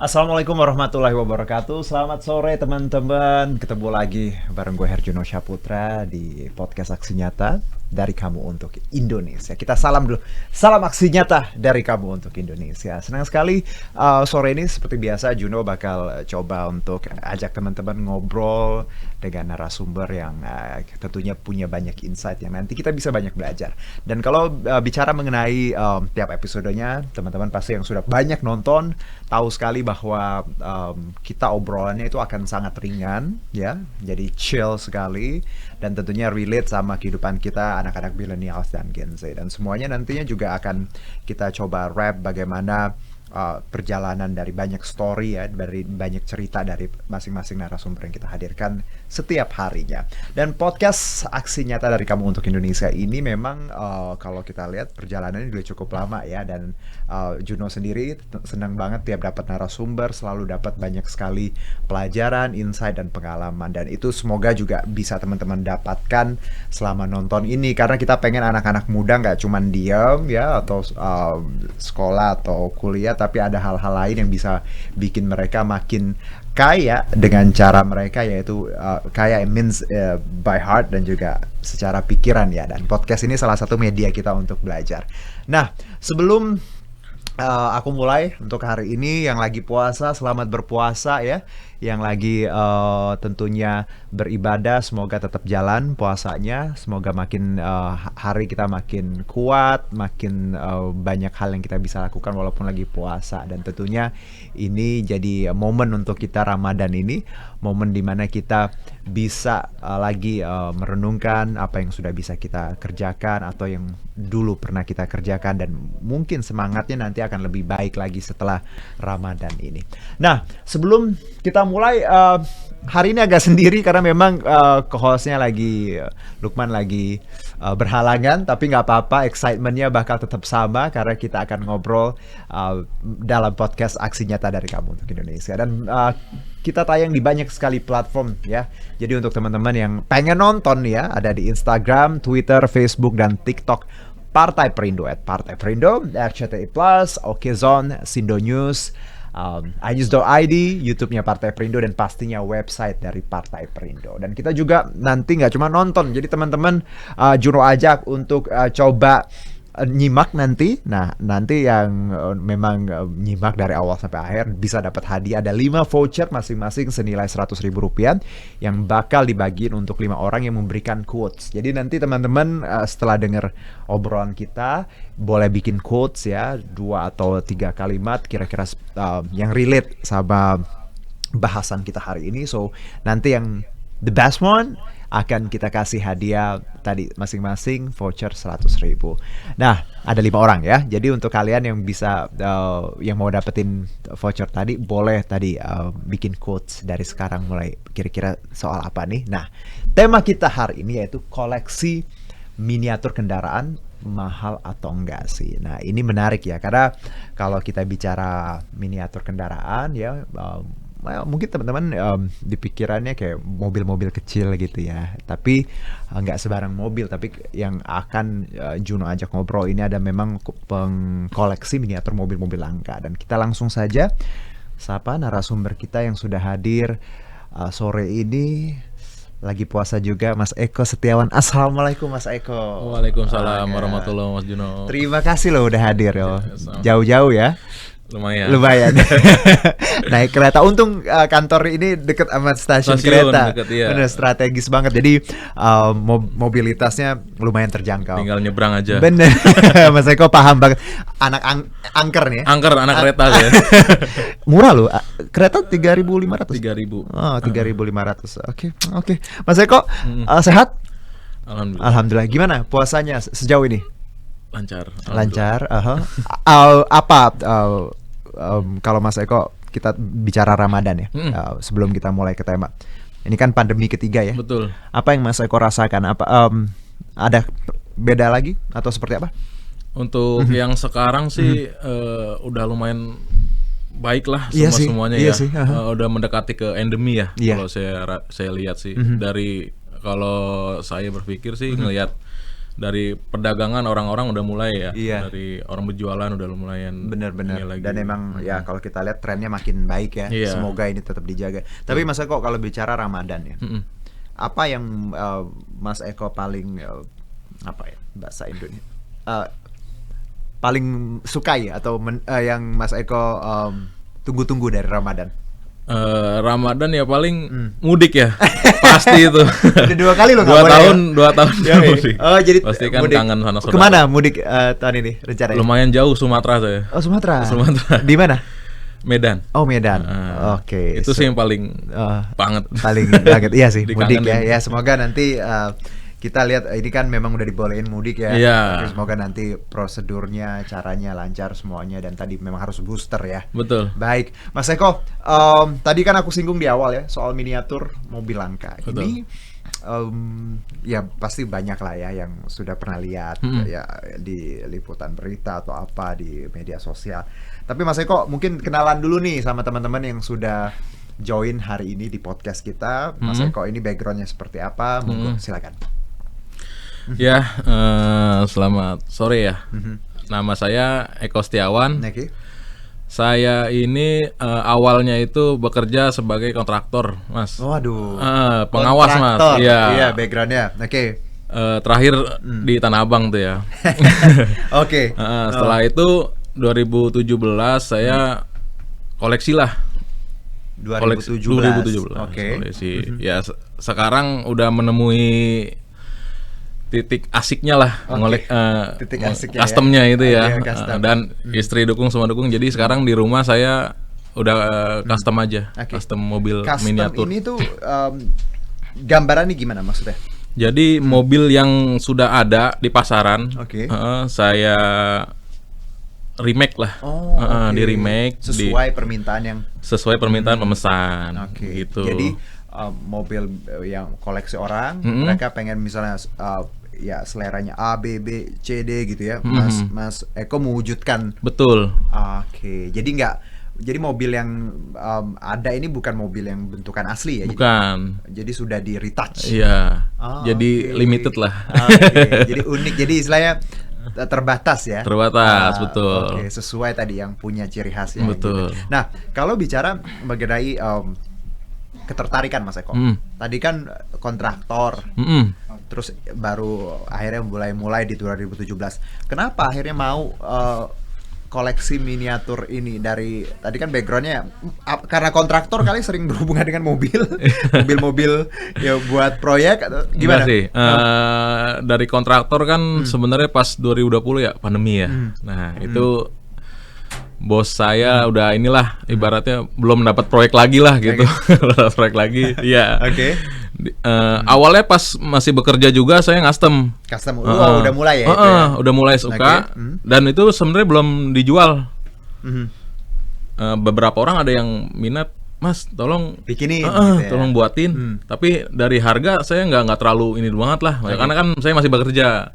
Assalamualaikum warahmatullahi wabarakatuh. Selamat sore teman-teman. Ketemu lagi bareng gue Herjuno Syaputra di podcast Aksi Nyata dari kamu untuk Indonesia. Kita salam dulu. Salam aksi nyata dari kamu untuk Indonesia. Senang sekali sore ini seperti biasa Juno bakal coba untuk ajak teman-teman ngobrol dengan narasumber yang tentunya punya banyak insight yang nanti kita bisa banyak belajar. Dan kalau bicara mengenai tiap episodenya, teman-teman pasti yang sudah banyak nonton tahu sekali bahwa kita obrolannya itu akan sangat ringan, ya, jadi chill sekali dan tentunya relate sama kehidupan kita anak-anak millennials dan Gen Z, dan semuanya nantinya juga akan kita coba wrap bagaimana perjalanan dari banyak story, ya, dari banyak cerita dari masing-masing narasumber yang kita hadirkan setiap harinya. Dan podcast Aksi Nyata dari Kamu untuk Indonesia ini memang kalau kita lihat perjalanannya udah cukup lama, ya, dan Juno sendiri senang banget tiap dapat narasumber, selalu dapat banyak sekali pelajaran, insight, dan pengalaman, dan itu semoga juga bisa teman-teman dapatkan selama nonton ini, karena kita pengen anak-anak muda nggak cuman diam, ya, atau sekolah atau kuliah, tapi ada hal-hal lain yang bisa bikin mereka makin kaya dengan cara mereka, yaitu kaya means by heart dan juga secara pikiran, ya, dan podcast ini salah satu media kita untuk belajar. Nah, sebelum aku mulai untuk hari ini, yang lagi puasa selamat berpuasa, ya, yang lagi tentunya beribadah semoga tetap jalan puasanya, semoga makin hari kita makin kuat, makin banyak hal yang kita bisa lakukan walaupun lagi puasa, dan tentunya ini jadi momen untuk kita Ramadan ini, momen dimana kita bisa lagi merenungkan apa yang sudah bisa kita kerjakan atau yang dulu pernah kita kerjakan, dan mungkin semangatnya nanti akan lebih baik lagi setelah Ramadan ini. Nah, sebelum kita mulai, hari ini agak sendiri karena memang co-hostnya lagi Lukman lagi berhalangan, tapi nggak apa-apa, excitementnya bakal tetap sama karena kita akan ngobrol dalam podcast Aksi Nyata dari Kamu untuk Indonesia, dan kita tayang di banyak sekali platform, ya. Jadi untuk teman-teman yang pengen nonton, ya, ada di Instagram, Twitter, Facebook, dan TikTok Partai Perindo @Partai Perindo, RCTI Plus, Okezone, Sindo News, iNews.id, YouTube-nya Partai Perindo, dan pastinya website dari Partai Perindo. Dan kita juga nanti nggak cuma nonton, jadi teman-teman Juno ajak untuk coba nyimak nanti. Nah, nanti yang memang nyimak dari awal sampai akhir bisa dapat hadiah. Ada 5 voucher masing-masing senilai Rp100.000 yang bakal dibagiin untuk 5 orang yang memberikan quotes. Jadi nanti teman-teman setelah dengar obrolan kita boleh bikin quotes, ya, 2 atau 3 kalimat kira-kira yang relate sama bahasan kita hari ini. So nanti yang the best one akan kita kasih hadiah tadi masing-masing voucher 100.000. Nah, ada 5 orang, ya. Jadi untuk kalian yang bisa yang mau dapetin voucher tadi, boleh tadi bikin quotes dari sekarang mulai kira-kira soal apa nih. Nah, tema kita hari ini yaitu koleksi miniatur kendaraan mahal atau enggak sih. Nah, ini menarik, ya, karena kalau kita bicara miniatur kendaraan, ya, mungkin teman-teman di pikirannya kayak mobil-mobil kecil gitu, ya, tapi nggak sebarang mobil. Tapi yang akan Juno ajak ngobrol ini ada memang pengkoleksi miniatur mobil-mobil langka, dan kita langsung saja sapa narasumber kita yang sudah hadir sore ini. Lagi puasa juga, Mas Eko Setiawan. Assalamualaikum, Mas Eko. Waalaikumsalam warahmatullahi wabarakatuh, Mas Juno. Terima kasih loh udah hadir, yo. Jauh-jauh, ya. Lumayan. Naik kereta. Untung kantor ini deket sama stasiun kereta. Deket, iya. Bener, strategis banget. Jadi mobilitasnya lumayan terjangkau. Tinggal nyebrang aja. Bener. Mas Eko paham banget. Anak angker nih, ya. Angker, anak kereta ya. Murah loh. Kereta 3.500. 3.000. Oh, 3.500. Oke. Mas Eko sehat? Alhamdulillah. Gimana puasanya sejauh ini? Lancar. Kalau Mas Eko, kita bicara Ramadan, ya. Sebelum kita mulai ke tema, ini kan pandemi ketiga, ya. Betul. Apa yang Mas Eko rasakan? Apa ada beda lagi atau seperti apa? Untuk yang sekarang sih udah lumayan baik lah semuanya, iya ya. Sih, udah mendekati ke endemi, ya. Iya. Kalau saya lihat sih dari kalau saya berpikir sih ngelihat dari perdagangan orang-orang udah mulai ya. Iya. Dari orang berjualan udah lumayan. Bener-bener. ini lagi. Dan emang ya kalau kita lihat trennya makin baik ya. Iya. Semoga ini tetap dijaga. Tapi Mas Eko kalau bicara Ramadan ya, Mm-mm. apa yang Mas Eko paling apa ya bahasa Indonesia paling sukai atau yang Mas Eko tunggu-tunggu dari Ramadan? Ramadan ya paling mudik ya. Pasti itu. Udah 2 kali loh. 2 tahun Ya, mudik. oh jadi pasti kan mudik. kangen sana saudara. Kemana mudik tahun ini rencananya? Lumayan jauh Sumatera saya. Oh Sumatera. Sumatera. Di mana? Medan. Oh Medan. Oke. Itu sih yang paling banget. Paling banget. Iya sih mudik ya. Dikangenin. Ya semoga nanti kita lihat ini kan memang udah dibolehin mudik ya. Iya. Tapi semoga nanti prosedurnya, caranya lancar semuanya dan tadi memang harus booster ya. Betul. Baik, Mas Eko, tadi kan aku singgung di awal ya soal miniatur mobil langka. Betul. Ini ya pasti banyak lah ya yang sudah pernah lihat ya di liputan berita atau apa di media sosial. Tapi Mas Eko mungkin kenalan dulu nih sama teman-teman yang sudah join hari ini di podcast kita. Mas Eko ini backgroundnya seperti apa? Monggo silakan. Ya, selamat sore ya. Nama saya Eko Setiawan. Oke. Saya ini awalnya itu bekerja sebagai kontraktor, Mas. Waduh. Pengawas, Mas. Kontraktor. Iya. Iya, backgroundnya. Oke. Terakhir di Tanah Abang tuh ya. Oke. Setelah itu 2017 saya koleksi lah. 2017. Oke. Koleksi. Ya sekarang udah menemui titik asiknya lah, Titik asiknya customnya ya. itu ya. Iya, custom. Dan istri dukung semua dukung. Jadi sekarang di rumah saya udah custom aja, custom mobil Custom miniatur. ini tuh gambarannya gimana maksudnya? Jadi mobil yang sudah ada di pasaran, Oke. saya remake lah, oke. di remake sesuai permintaan yang sesuai permintaan pemesan, Oke. gitu. Jadi mobil yang koleksi orang, mereka pengen misalnya ya seleranya A, B, B, C, D gitu ya. Mas Eko mewujudkan. Betul. Oke. Jadi mobil yang ada ini bukan mobil yang bentukan asli ya. Bukan. Jadi sudah di retouch. Iya. oke. Jadi limited lah. Oke. Jadi unik. Jadi istilahnya terbatas ya. Terbatas, betul. Oke, sesuai tadi yang punya ciri khasnya. Betul. Gitu. Nah, kalau bicara mengenai ketertarikan Mas Eko. Tadi kan kontraktor. Terus baru akhirnya mulai di 2017. Kenapa akhirnya mau koleksi miniatur ini dari tadi kan backgroundnya karena kontraktor kali sering berhubungan dengan mobil ya buat proyek atau gimana? Enggak sih, dari kontraktor kan sebenarnya pas 2020 ya pandemi ya. Nah itu bos saya udah inilah ibaratnya belum dapat proyek lagi lah gitu, belum dapat proyek lagi. Iya. Oke. Awalnya pas masih bekerja juga saya custom. Udah mulai ya itu ya? Udah mulai suka. Dan itu sebenarnya belum dijual. Beberapa orang ada yang minat, Mas tolong bikinin gitu ya. tolong buatin. Tapi dari harga saya nggak terlalu ini banget lah. Karena kan saya masih bekerja.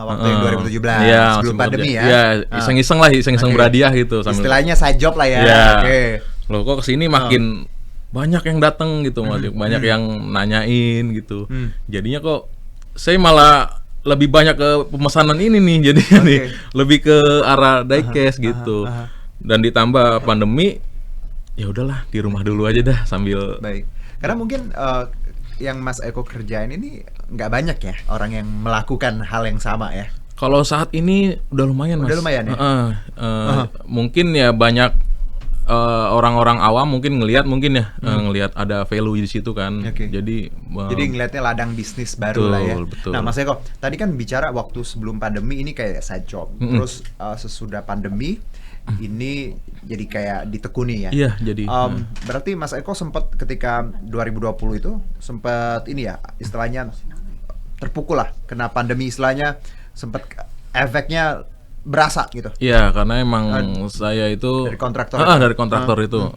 Waktu yang 2017 Iya, sebelum pandemi ya. Iya, iseng-iseng lah, iseng-iseng berhadiah gitu sambil. Istilahnya side job lah ya. Iya. Oke. Loh kok kesini makin banyak yang datang gitu, banyak yang nanyain gitu. Jadinya kok saya malah lebih banyak ke pemesanan ini nih jadinya nih, lebih ke arah diecast gitu. Dan ditambah pandemi, ya udahlah di rumah dulu aja dah sambil. Baik. Karena mungkin yang Mas Eko kerjain ini nggak banyak ya orang yang melakukan hal yang sama ya. Kalau saat ini udah lumayan Mas. Udah lumayan ya. Mungkin ya banyak orang-orang awam mungkin ngelihat ngelihat ada value di situ kan. Jadi ngelihatnya ladang bisnis baru betul, lah ya. Betul. Nah Mas Eko tadi kan bicara waktu sebelum pandemi ini kayak side job. Terus sesudah pandemi ini jadi kayak ditekuni ya. Iya jadi. Berarti Mas Eko sempat ketika 2020 itu sempat ini ya istilahnya terpukul lah kena pandemi, istilahnya sempat efeknya berasa gitu. Iya, karena emang saya itu dari kontraktor. Dari kontraktor itu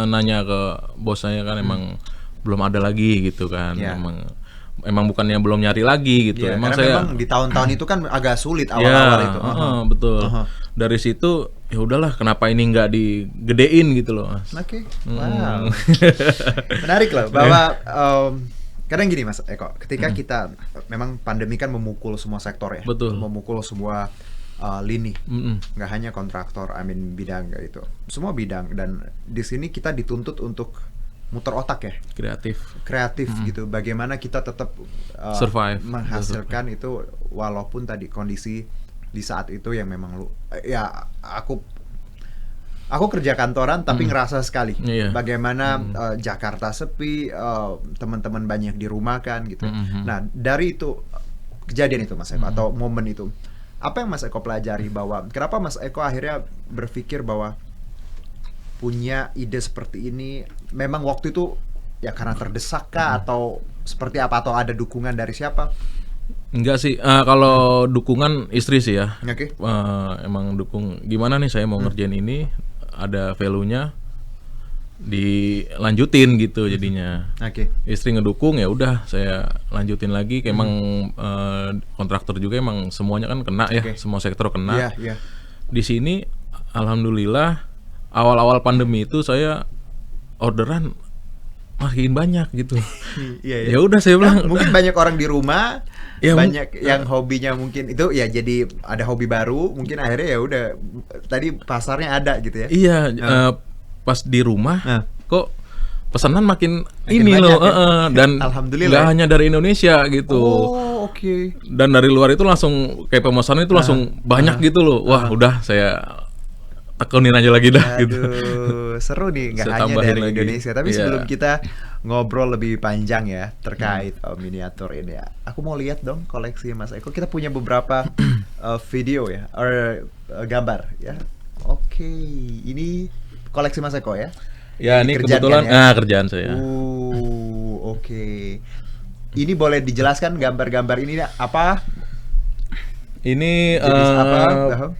nanya ke bos saya kan emang belum ada lagi gitu kan. Emang bukannya belum nyari lagi gitu. Ya, emang memang di tahun-tahun itu kan agak sulit awal-awal itu. Betul. Dari situ ya udahlah, kenapa ini nggak digedein gitu loh, Mas. Oke. Wow. Menarik loh bahwa kadang gini Mas Eko, ketika kita memang pandemi kan memukul semua sektor ya, Betul. memukul semua lini, nggak hanya kontraktor, bidang itu, semua bidang, dan di sini kita dituntut untuk muter otak ya, kreatif gitu. Bagaimana kita tetap Survive, menghasilkan itu walaupun tadi kondisi di saat itu yang memang ya aku kerja kantoran tapi ngerasa sekali bagaimana Jakarta sepi, teman-teman banyak dirumahkan gitu. Nah dari itu kejadian itu Mas Eko atau momen itu, apa yang Mas Eko pelajari, bahwa kenapa Mas Eko akhirnya berpikir bahwa punya ide seperti ini? Memang waktu itu ya karena terdesak kah atau seperti apa, atau ada dukungan dari siapa? Enggak sih, kalau dukungan istri sih ya. Oke. Emang dukung, gimana nih saya mau ngerjain ini, ada value-nya, dilanjutin gitu jadinya. Oke. Istri ngedukung, ya udah saya lanjutin lagi. Emang kontraktor juga emang semuanya kan kena ya, semua sektor kena. Di sini alhamdulillah awal-awal pandemi itu saya orderan makin banyak gitu. Ya udah saya bilang, mungkin banyak orang di rumah, ya, banyak yang hobinya mungkin itu ya, jadi ada hobi baru, mungkin akhirnya ya udah tadi pasarnya ada gitu ya. Iya, pas di rumah kok pesanan makin ini banyak, loh, ya? dan alhamdulillah nggak hanya dari Indonesia gitu. Oh, oke. Dan dari luar itu langsung kayak pemesanan itu langsung banyak gitu loh. Wah, udah saya tekunin aja lagi dah. Aduh, gitu. seru nih, nggak Saya hanya tambahin dari lagi. Indonesia. Tapi Iya. sebelum kita ngobrol lebih panjang ya terkait miniatur ini ya, aku mau lihat dong koleksi Mas Eko. Kita punya beberapa video ya, gambar ya. Oke, ini koleksi Mas Eko ya? Ya, ini kerjaan kebetulan kan ya? kerjaan saya. Oke. Ini boleh dijelaskan gambar-gambar ini apa? Ini Jenis apa?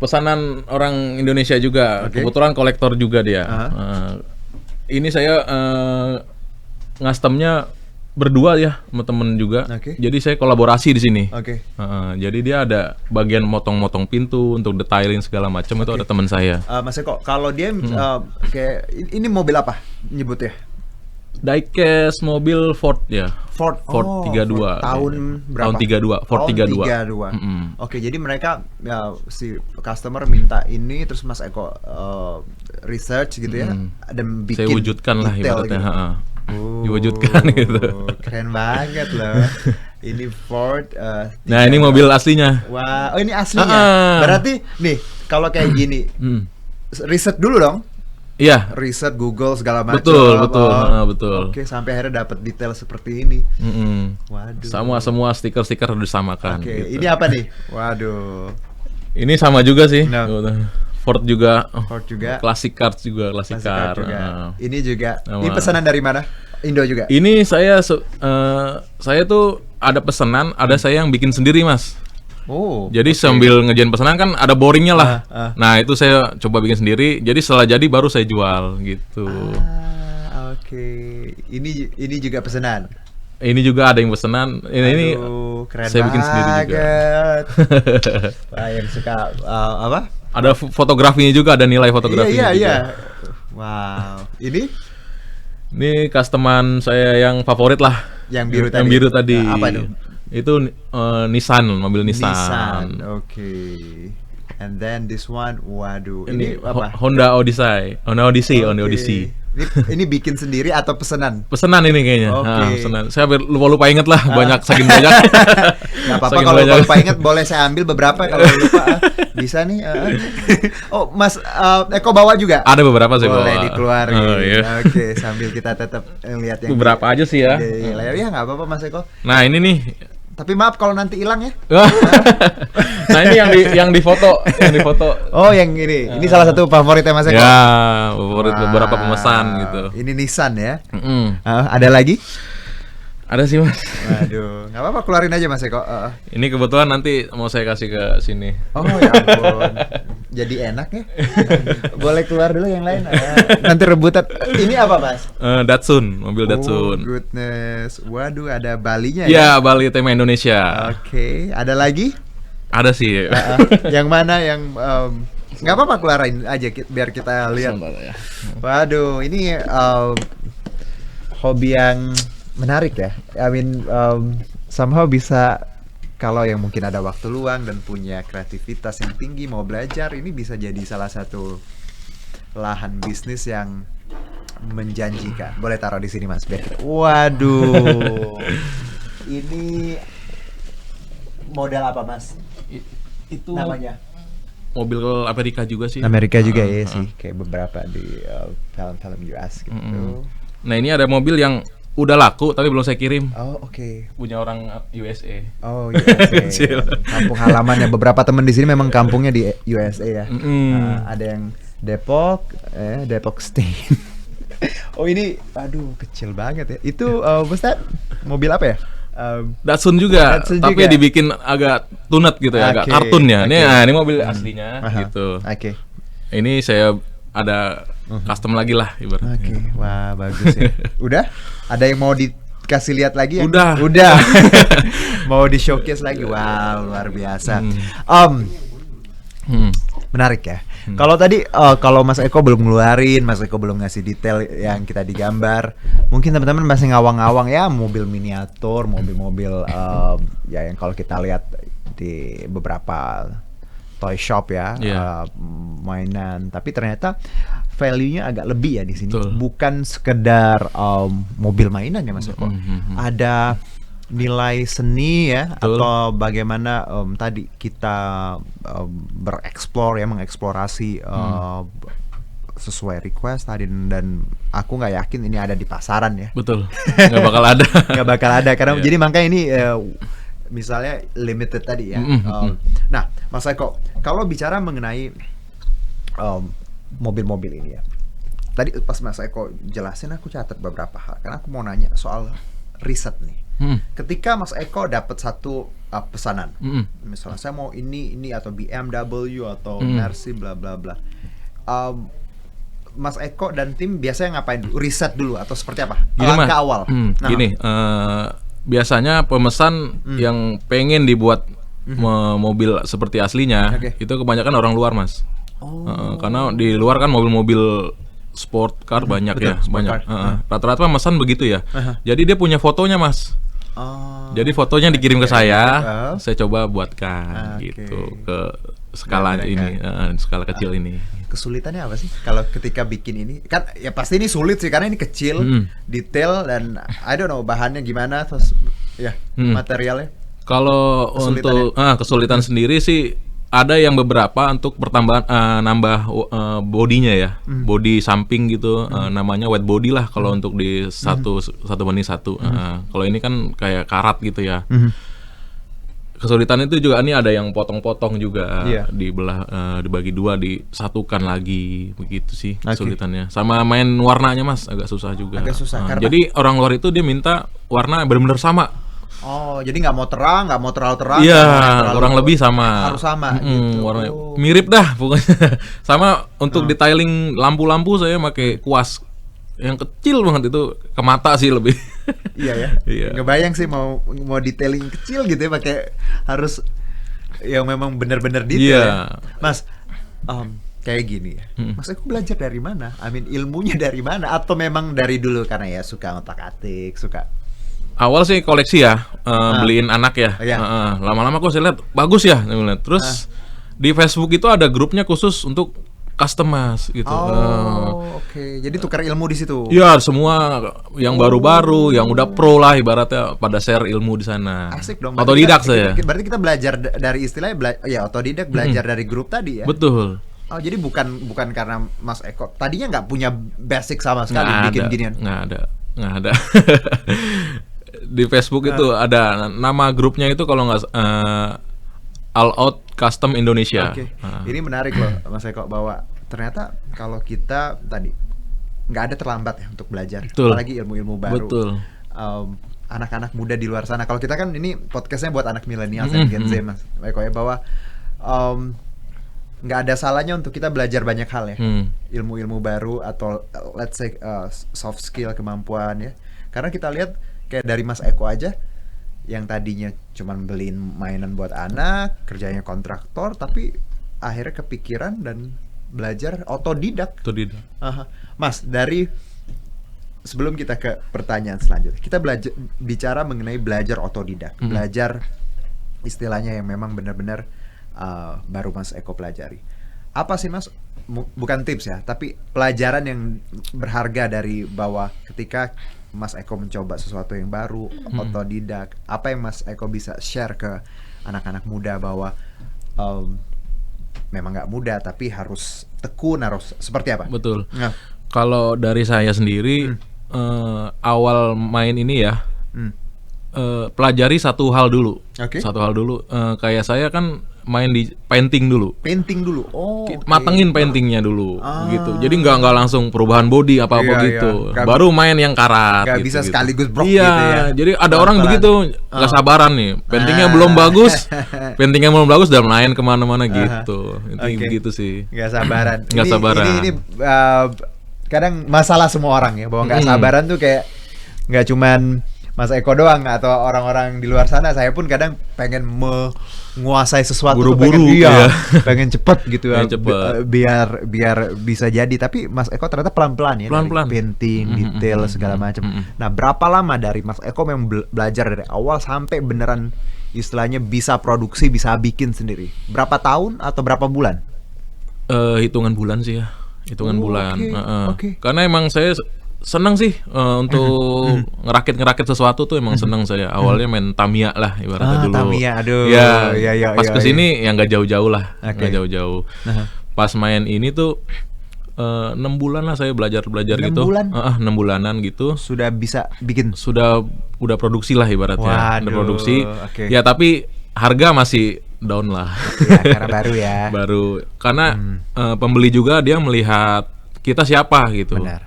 pesanan orang Indonesia juga. Oke. Kebetulan kolektor juga dia. Ini saya ngastemnya berdua ya sama temen juga. Oke. Jadi saya kolaborasi di sini. Oke. Jadi dia ada bagian motong-motong pintu untuk detailing segala macam, itu ada teman saya. Mas Eko, kalau dia kayak ini mobil apa nyebutnya? Diecast mobil Ford ya. Ford 32. tahun berapa? Tahun 32, Ford 32. 32. Oke, jadi mereka si customer minta ini, terus Mas Eko research gitu ya, dan bikin Saya wujudkan lah detail ibaratnya. gitu. Diwujudkan gitu. Keren banget loh. Ini Ford. Nah, ini mobil aslinya. Wah, oh ini aslinya. Berarti nih kalau kayak gini, riset dulu dong. Iya. Riset Google segala macam. Betul. Oke, sampai akhirnya dapat detail seperti ini. Waduh. Semua stiker-stiker harus disamakan. Oke, gitu. ini apa nih? Waduh. Ini sama juga sih. No. Ford juga. Ford juga. Classic Cars juga, classic car. Ini juga. Sama. Ini pesanan dari mana? Indo juga. Ini saya tuh ada pesanan, ada saya yang bikin sendiri, Mas. Oh. Jadi sambil ngerjain pesanan kan ada boringnya lah. Nah, itu saya coba bikin sendiri. Jadi setelah jadi baru saya jual gitu. Oke. Ini juga pesanan. Ini juga ada yang pesanan. Ini keren saya bikin sendiri juga. Wah, yang suka apa? Ada fotografinya juga, ada nilai fotografinya juga. Iya. Wow. Ini customer saya yang favorit lah. Yang biru tadi. Yang biru tadi. Nah, apa itu? Itu Nissan, mobil Nissan. Oke. And then this one, waduh. Ini apa? Honda Odyssey. Ini bikin sendiri atau pesanan? Pesanan ini kayaknya. Oke. Pesanan. Saya lupa inget lah, saking banyak. Gak apa-apa kalau lupa inget, boleh saya ambil beberapa kalau lupa. Bisa nih. Oh, Mas Eko bawa juga? Ada beberapa saya bawa. Boleh dikeluarin. Oh, iya. Oke, sambil kita tetap lihat yang beberapa aja sih ya. Ya nggak apa-apa Mas Eko. Nah, ini nih. Tapi maaf kalau nanti hilang ya. Nah, ini yang di foto. Oh, yang ini. Ini salah satu favoritnya Mas Eko. Ya, favorit beberapa pemesan gitu. Ini Nissan ya. Ada Ada lagi? Ada sih, Mas. Waduh, nggak apa-apa, keluarin aja Mas Eko. Ini kebetulan nanti mau saya kasih ke sini. Oh ya ampun, jadi enak ya. Boleh keluar dulu yang lain. Nanti rebutan. Ini apa Mas? Datsun, mobil Datsun. Oh goodness, waduh ada Balinya ya? Ya, Bali tema Indonesia. Oke, ada lagi? Ada sih. Yang mana yang nggak apa-apa, keluarin aja biar kita lihat. Waduh, ini hobi yang Menarik ya. I mean, somehow bisa, kalau yang mungkin ada waktu luang dan punya kreativitas yang tinggi mau belajar, ini bisa jadi salah satu lahan bisnis yang menjanjikan. Boleh taruh di sini Mas biar kita. Waduh. Ini model apa Mas? Itu Namanya mobil Amerika juga sih. Amerika juga ya sih, kayak beberapa di film-film US gitu. Nah ini ada mobil yang udah laku tapi belum saya kirim. Oh oke. Punya orang USA. Oh USA. Kampung halamannya beberapa temen di sini memang kampungnya di USA ya. Ada yang Depok, Depok State. Oh ini, aduh kecil banget ya. Itu Ustaz, mobil apa ya? Datsun juga, tapi juga. dibikin agak tunet gitu ya, agak kartun ya. Ini mobil aslinya gitu. Ini saya ada custom lagi lah ibaratnya. Wah bagus ya. Udah? Ada yang mau dikasih lihat lagi? Udah. Mau di showcase lagi? Wow luar biasa. Menarik ya. Kalau tadi kalau Mas Eko belum ngeluarin, Mas Eko belum ngasih detail yang kita digambar, mungkin teman-teman masih ngawang-ngawang ya mobil miniatur, mobil-mobil ya yang kalau kita lihat di beberapa toy shop ya, mainan. Tapi ternyata value-nya agak lebih ya di sini. Betul. Bukan sekedar mobil mainan ya Mas Eko. Ada nilai seni ya. Betul. Atau bagaimana tadi kita mengeksplorasi sesuai request tadi, dan aku nggak yakin ini ada di pasaran ya. Betul, nggak bakal ada. Nggak bakal ada karena jadi makanya ini misalnya limited tadi ya. Nah Mas Eko, kalau bicara mengenai mobil-mobil ini ya, tadi pas Mas Eko jelasin aku catat beberapa hal karena aku mau nanya soal riset nih. Ketika Mas Eko dapat satu pesanan, misalnya saya mau ini atau BMW atau Mercy bla bla bla, Mas Eko dan tim biasanya ngapain dulu? Riset dulu atau seperti apa? Langkah awal. Gini, biasanya pemesan yang pengen dibuat mobil seperti aslinya, itu kebanyakan orang luar Mas. Karena di luar kan mobil-mobil sport car banyak. Betul, ya, banyak. Rata-rata pemesan begitu ya. Jadi dia punya fotonya Mas. Jadi fotonya dikirim ke saya coba buatkan gitu ke skala ini, skala kecil ini. Kesulitannya apa sih kalau ketika bikin ini? Kan ya pasti ini sulit sih karena ini kecil, detail, dan I don't know bahannya gimana, terus ya materialnya. Kalau untuk kesulitan sendiri sih ada yang beberapa untuk pertambahan nambah bodinya ya, body samping gitu, namanya wet body lah kalau untuk di satu banding satu. Kalau ini kan kayak karat gitu ya. Kesulitan itu juga ini ada yang potong-potong juga, dibelah, dibagi dua, disatukan lagi, begitu sih kesulitannya. Sama main warnanya Mas agak susah juga. Agak susah. Jadi orang luar itu dia minta warna benar-benar sama. Oh, jadi nggak mau terang, nggak mau terlalu terang. Iya, kurang lebih sama. Harus sama. Gitu. Warnanya mirip dah pokoknya. Sama untuk detailing lampu-lampu saya pakai kuas yang kecil banget, itu ke mata sih lebih. Iya ya. Iya. Ngebayang sih mau detailing kecil gitu ya, pakai harus yang memang benar-benar detail. Ya. Mas, kayak gini ya. Mas aku belajar dari mana? Ilmunya dari mana? Atau memang dari dulu karena ya suka ngotak-atik, suka. Awal sih koleksi ya, beliin anak ya. Lama-lama kok saya lihat bagus ya. Terus di Facebook itu ada grupnya khusus untuk customize gitu. Oke. Jadi tukar ilmu di situ. Iya, semua yang baru-baru, yang udah pro lah ibaratnya pada share ilmu di sana. Asik dong. Otodidak saya. Berarti kita belajar dari istilahnya otodidak, belajar dari grup tadi ya. Betul. Oh, jadi bukan karena Mas Eko tadinya nggak punya basic sama sekali bikin ginian. Nggak ada. Di Facebook itu ada nama grupnya itu kalau nggak All Out Custom Indonesia. Ini menarik loh Mas Eko, bahwa ternyata kalau kita tadi nggak ada terlambat ya untuk belajar. Betul. Apalagi ilmu-ilmu baru. Betul. Anak-anak muda di luar sana. Kalau kita kan ini podcastnya buat anak milenial dan Gen Z Mas Eko ya, bahwa nggak ada salahnya untuk kita belajar banyak hal ya, ilmu-ilmu baru atau let's say soft skill, kemampuan ya. Karena kita lihat kayak dari Mas Eko aja yang tadinya cuman beliin mainan buat anak, kerjanya kontraktor, tapi akhirnya kepikiran dan belajar otodidak. Otodidak. Mas, dari sebelum kita ke pertanyaan selanjutnya, kita bicara mengenai belajar otodidak, belajar istilahnya yang memang benar-benar baru Mas Eko pelajari. Apa sih Mas, bukan tips ya, tapi pelajaran yang berharga dari bahwa ketika Mas Eko mencoba sesuatu yang baru, otodidak, apa yang Mas Eko bisa share ke anak-anak muda bahwa memang nggak mudah, tapi harus tekun, harus seperti apa? Betul. Nah. Kalau dari saya sendiri, awal main ini ya, pelajari satu hal dulu. Satu hal dulu. Kayak saya kan main di painting dulu. Painting dulu. Oh. Matengin paintingnya dulu, gitu. Jadi nggak langsung perubahan body apa-apa gitu. Iya. Baru main yang karat. Nggak gitu, bisa gitu. Sekaligus brok gitu ya. Jadi ada orang begitu nggak sabaran nih. Paintingnya belum bagus, udah main kemana-mana gitu. Itu begitu sih. Nggak sabaran. Nggak sabaran. Ini kadang masalah semua orang ya, bahwa nggak sabaran tuh kayak nggak cuman Mas Eko doang atau orang-orang di luar sana. Saya pun kadang pengen menguasai sesuatu, buru-buru, pengen cepet gitu ya, biar bisa jadi. Tapi Mas Eko ternyata pelan-pelan ya, pelan-pelan. Dari painting, detail segala macam. Nah, berapa lama dari Mas Eko memang belajar dari awal sampai beneran istilahnya bisa produksi, bisa bikin sendiri? Berapa tahun atau berapa bulan? Hitungan bulan sih ya. Hitungan bulan. Karena emang saya senang sih untuk ngerakit sesuatu tuh, emang senang saya. Awalnya main Tamiya lah ibaratnya dulu. Tamiya, aduh. Ya, pas kesini ya nggak jauh-jauh lah, nggak jauh-jauh. Pas main ini tuh 6 bulan lah saya belajar 6 gitu. Bulan? 6 bulanan gitu. Sudah bisa bikin? Udah produksi lah ibaratnya. Waduh, udah produksi. Ya tapi harga masih down lah. Ya, karena baru ya. Baru. Karena pembeli juga dia melihat kita siapa gitu. Benar.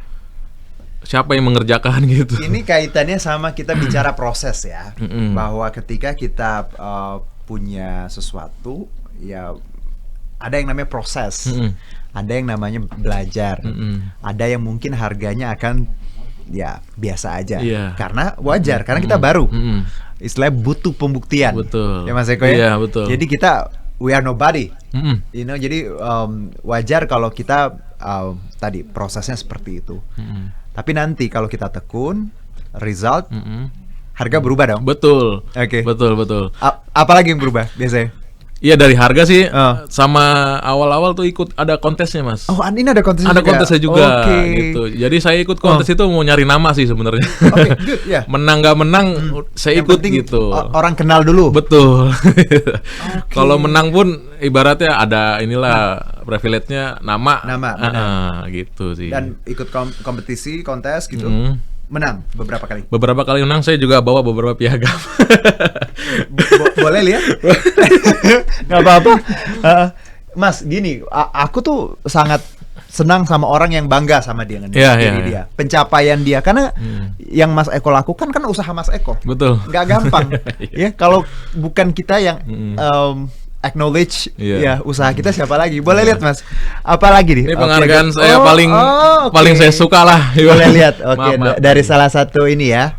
Siapa yang mengerjakan gitu. Ini kaitannya sama kita bicara proses ya. Bahwa ketika kita punya sesuatu, ya ada yang namanya proses. Ada yang namanya belajar. Ada yang mungkin harganya akan ya biasa aja. Karena wajar, karena kita baru. Istilahnya butuh pembuktian. Betul. Ya Mas Eko ya? Iya, betul. Jadi kita we are nobody. You know, jadi wajar kalau kita tadi prosesnya seperti itu. Tapi nanti kalau kita tekun, result harga berubah dong. Betul. Oke. Betul. Apalagi yang berubah biasanya? Iya, dari harga sih. Sama awal-awal tuh ikut ada kontesnya, Mas. Oh, ini ada kontesnya juga. Ada kontesnya juga gitu. Jadi saya ikut kontes itu mau nyari nama sih sebenarnya. Good ya. Menang gak menang saya ikut gitu. Orang kenal dulu. Betul. Kalau menang pun ibaratnya ada inilah privilege-nya nama. Gitu sih. Dan ikut kompetisi, kontes gitu. Menang beberapa kali. Beberapa kali menang, saya juga bawa beberapa piagam. Boleh lihat? Nggak apa-apa. Mas, gini, aku tuh sangat senang sama orang yang bangga sama dia, dia, pencapaian dia. Karena yang Mas Eko lakukan kan usaha Mas Eko. Betul. Nggak gampang. Ya, kalau bukan kita yang acknowledge ya usaha kita, siapa lagi? Boleh lihat Mas, apa lagi nih? Ini penghargaan saya paling saya suka lah. Boleh lihat. Dari salah satu ini ya,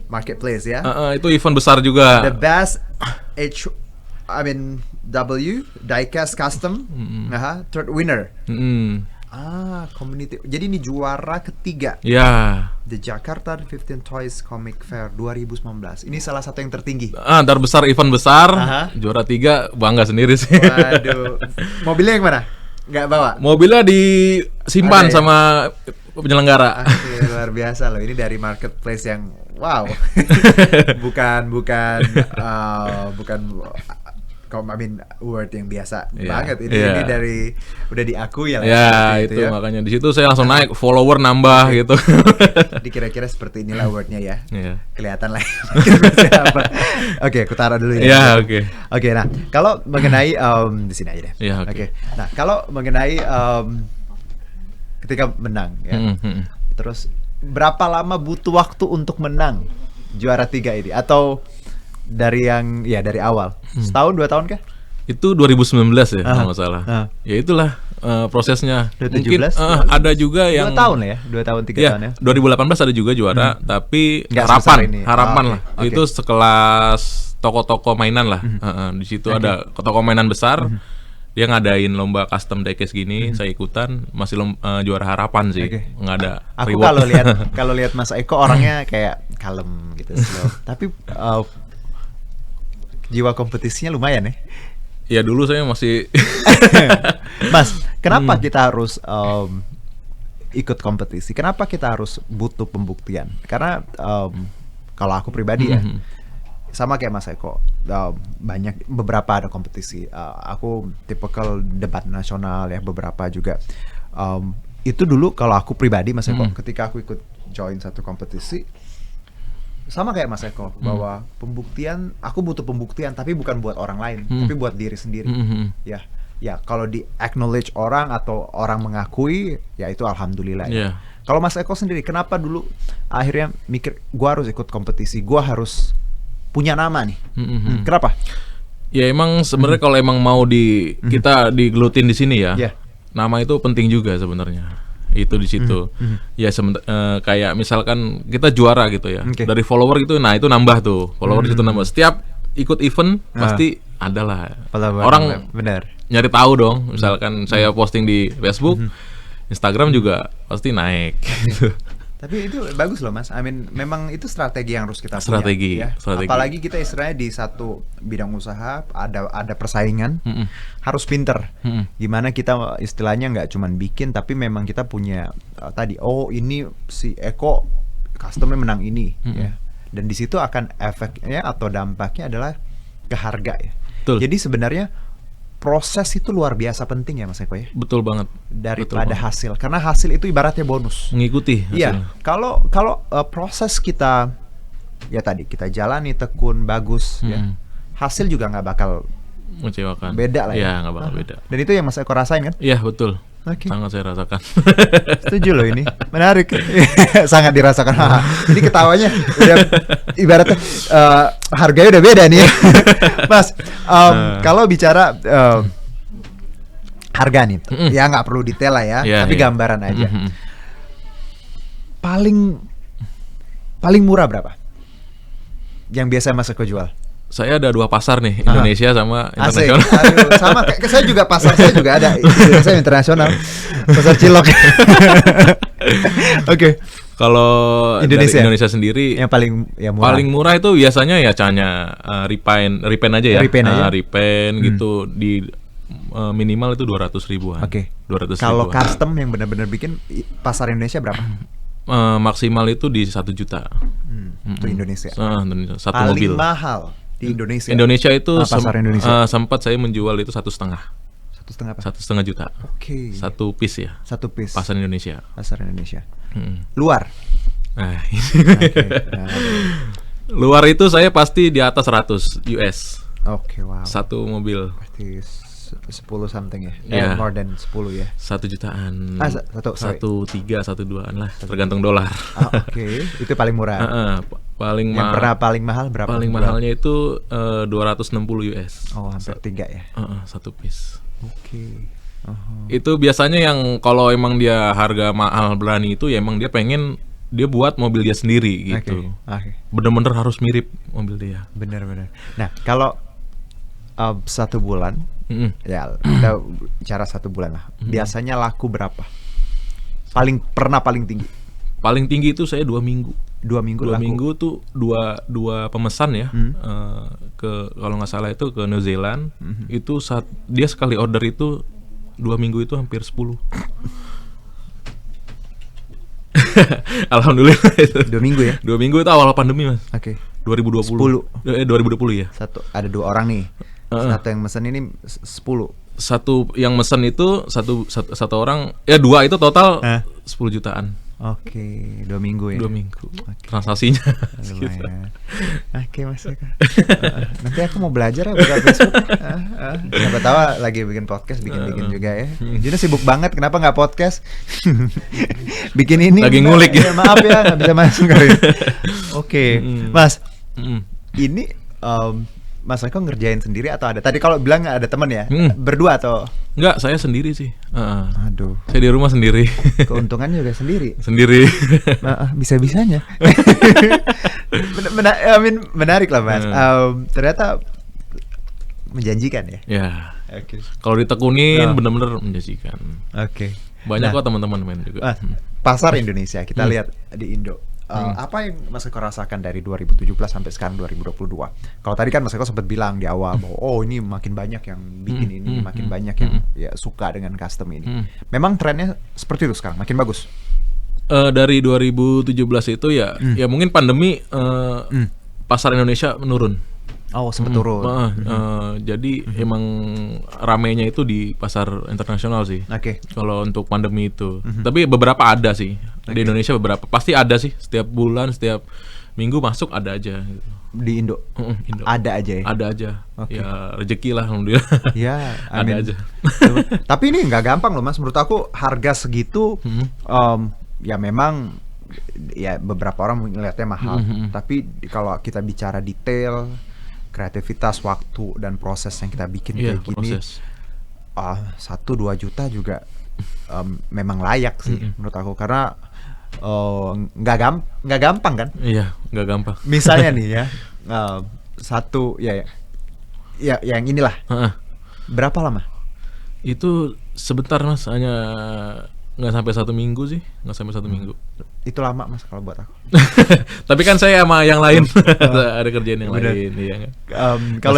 marketplace ya. Itu event besar juga. The best W diecast custom, third winner. Community. Jadi ini juara ketiga. The Jakarta 15 Toys Comic Fair 2019. Ini salah satu yang tertinggi. Terbesar, event besar. Juara 3, bangga sendiri sih. Waduh. Mobilnya yang mana? Nggak bawa? Mobilnya disimpan sama penyelenggara. Luar biasa loh. Ini dari marketplace yang wow. bukan word yang biasa banget. Ini dari udah diakui ya. Itu makanya di situ saya langsung naik, follower nambah gitu. Dikira-kira seperti inilah wordnya ya. Kelihatan lah. Oke, aku taruh dulu ya. Oke, nah kalau mengenai di sini aja deh. Oke. Nah kalau mengenai ketika menang ya, terus berapa lama butuh waktu untuk menang juara 3 ini, atau dari awal setahun 2 tahun kah? Itu 2019 ya kalau nggak salah. Ya itulah prosesnya. Mungkin ada juga yang 2 tahun lah ya, 2 tahun 3 tahun ya. 2018 ada juga juara, tapi harapan lah. Itu sekelas toko-toko mainan lah. Di situ ada toko mainan besar. dia ngadain lomba custom diecast gini, saya ikutan, masih juara harapan sih, nggak ada Aku reward. kalau lihat Mas Eko orangnya kayak kalem gitu, slow. Tapi jiwa kompetisinya lumayan ya. Ya dulu saya masih Mas, kenapa kita harus ikut kompetisi? Kenapa kita harus butuh pembuktian? Karena kalau aku pribadi ya, sama kayak Mas Eko, banyak beberapa ada kompetisi. Aku tipikal debat nasional ya, beberapa juga. Itu dulu kalau aku pribadi Mas Eko, ketika aku ikut join satu kompetisi, sama kayak Mas Eko, bahwa pembuktian, aku butuh pembuktian, tapi bukan buat orang lain, tapi buat diri sendiri. Ya kalau di acknowledge orang atau orang mengakui, ya itu alhamdulillah. Ya. Kalau Mas Eko sendiri, kenapa dulu akhirnya mikir, gua harus ikut kompetisi, gua harus punya nama nih. Kenapa? Ya emang sebenarnya kalau emang mau kita digelutin di sini ya, nama itu penting juga sebenarnya. Itu di situ. Ya kayak misalkan kita juara gitu ya. Dari follower gitu, nah itu nambah tuh. Follower di situ nambah. Setiap ikut event pasti adalah orang benar. Nyari tahu dong. Misalkan saya posting di Facebook, Instagram juga pasti naik gitu. Tapi itu bagus loh Mas. I mean, memang itu strategi yang harus kita punya. Ya. Strategi. Apalagi kita istilahnya di satu bidang usaha ada persaingan, harus pinter. Gimana kita istilahnya nggak cuman bikin, tapi memang kita punya tadi. Oh ini si Eko customnya menang ini, ya. Dan di situ akan efeknya atau dampaknya adalah ke harga ya. Betul. Jadi sebenarnya proses itu luar biasa penting ya Mas Eko ya. Betul banget. Daripada hasil, karena hasil itu ibaratnya bonus. Mengikuti. Iya. Kalau proses kita ya tadi kita jalani tekun bagus ya, hasil juga nggak bakal mengecewakan. Beda lah ya. Iya, nggak bakal beda. Dan itu yang Mas Eko rasain kan? Iya betul. Okay. Sangat saya rasakan. Setuju loh ini, menarik. Sangat dirasakan. Jadi ketawanya udah ibaratnya harganya udah beda nih. Mas, kalau bicara harga nih, ya nggak perlu detail lah ya, tapi gambaran aja. Paling murah berapa? Yang biasa Mas Eko jual? Saya ada 2 pasar nih, Indonesia sama internasional. Aduh, sama kayak saya juga, pasar saya juga ada, Indonesia internasional, pasar Cilok. Oke. Kalau Indonesia sendiri yang paling murah. Paling murah itu biasanya ya Canya repaint aja ya. Repaint gitu di minimal itu 200 ribuan. Oke. 200 Kalau ribuan. custom yang benar-benar bikin pasar Indonesia berapa? Maksimal itu di 1 juta. Itu Indonesia. Satu paling mobil. Paling mahal di Indonesia. Indonesia itu pasar Indonesia. sempat saya menjual itu 1,5. 1,5 juta. Oke. Satu piece ya. Satu piece. Pasar Indonesia. Pasar Indonesia. Luar. Nah, luar itu saya pasti di atas 100 US. Oke, wow. Satu mobil. Pasti 10 something ya. Yeah. More than 10 ya. 1 jutaan. 1,3, 1,2an lah, tergantung dolar. Oke. Itu paling murah. Paling yang pernah paling mahal berapa? Paling mahalnya itu 260 US. Oh, hampir 3 ya. Satu piece. Oke. Itu biasanya yang kalau emang dia harga mahal berani itu ya emang dia pengen dia buat mobil dia sendiri gitu. Bener-bener harus mirip mobil dia. Bener-bener. Nah, kalau 1 bulan, ya kita bicara 1 bulan lah. Biasanya laku berapa? Paling tinggi? Paling tinggi itu saya 2 minggu. 2 minggu laku? 2 minggu tuh dua pemesan ya. Kalau nggak salah itu ke New Zealand. Itu saat dia sekali order itu 2 minggu itu hampir 10. Alhamdulillah itu. 2 minggu ya? 2 minggu itu awal pandemi Mas. Oke. 2020. 2020 ya. Ada 2 orang nih. Satu yang mesen ini 10. Satu yang mesen itu satu orang ya 2 itu total 10 jutaan. Oke, 2 minggu ya. 2 minggu. Transaksinya. Oke, Mas. Nanti aku mau belajar ya buka Facebook. Siapa tahu lagi bikin podcast, bikin juga ya. Jadi sibuk banget, kenapa nggak podcast? Bikin ini. Lagi ngulik ya. Maaf ya, nggak bisa masuk kali. Oke, Mas. Ini Mas Eko ngerjain sendiri atau ada? Tadi kalau bilang ada teman ya, berdua atau? Enggak, saya sendiri sih. Aduh. Saya di rumah sendiri. Keuntungannya juga sendiri. Sendiri. Bisa-bisanya. Menarik lah Mas. Ternyata menjanjikan ya. Ya. Oke. Kalau ditekunin bener-bener menjanjikan. Oke. Banyak kok teman-teman main juga. Pasar Indonesia kita lihat di Indo. Apa yang Mas Eko rasakan dari 2017 sampai sekarang 2022? Kalau tadi kan Mas Eko sempat bilang di awal bahwa ini makin banyak yang bikin ini, makin banyak yang ya suka dengan custom ini. Memang trennya seperti itu sekarang, makin bagus. Dari 2017 itu ya mungkin pandemi pasar Indonesia menurun. Oh, sempat turun. Jadi emang ramenya itu di pasar internasional sih. Oke. Kalau untuk pandemi itu. Tapi beberapa ada sih. Di Indonesia beberapa. Pasti ada sih. Setiap bulan, setiap minggu masuk ada aja gitu. Di Indo? Indo. Ada aja ya? Ada aja. Okay. Ya rezeki lah alhamdulillah. Ya, ada aja. Tapi ini nggak gampang loh Mas. Menurut aku harga segitu ya memang ya beberapa orang melihatnya mahal. Tapi kalau kita bicara detail, kreativitas, waktu dan proses yang kita bikin kayak gini, 1-2 juta juga memang layak sih menurut aku, karena nggak gampang kan? Iya, nggak gampang. Misalnya nih ya, satu ya yang inilah. Berapa lama? Itu sebentar Mas, hanya nggak sampai 1 minggu sih, nggak sampai 1 minggu. Itu lama Mas kalau buat aku. Tapi kan saya sama yang lain ada kerjaan yang lain. Iya. Kalau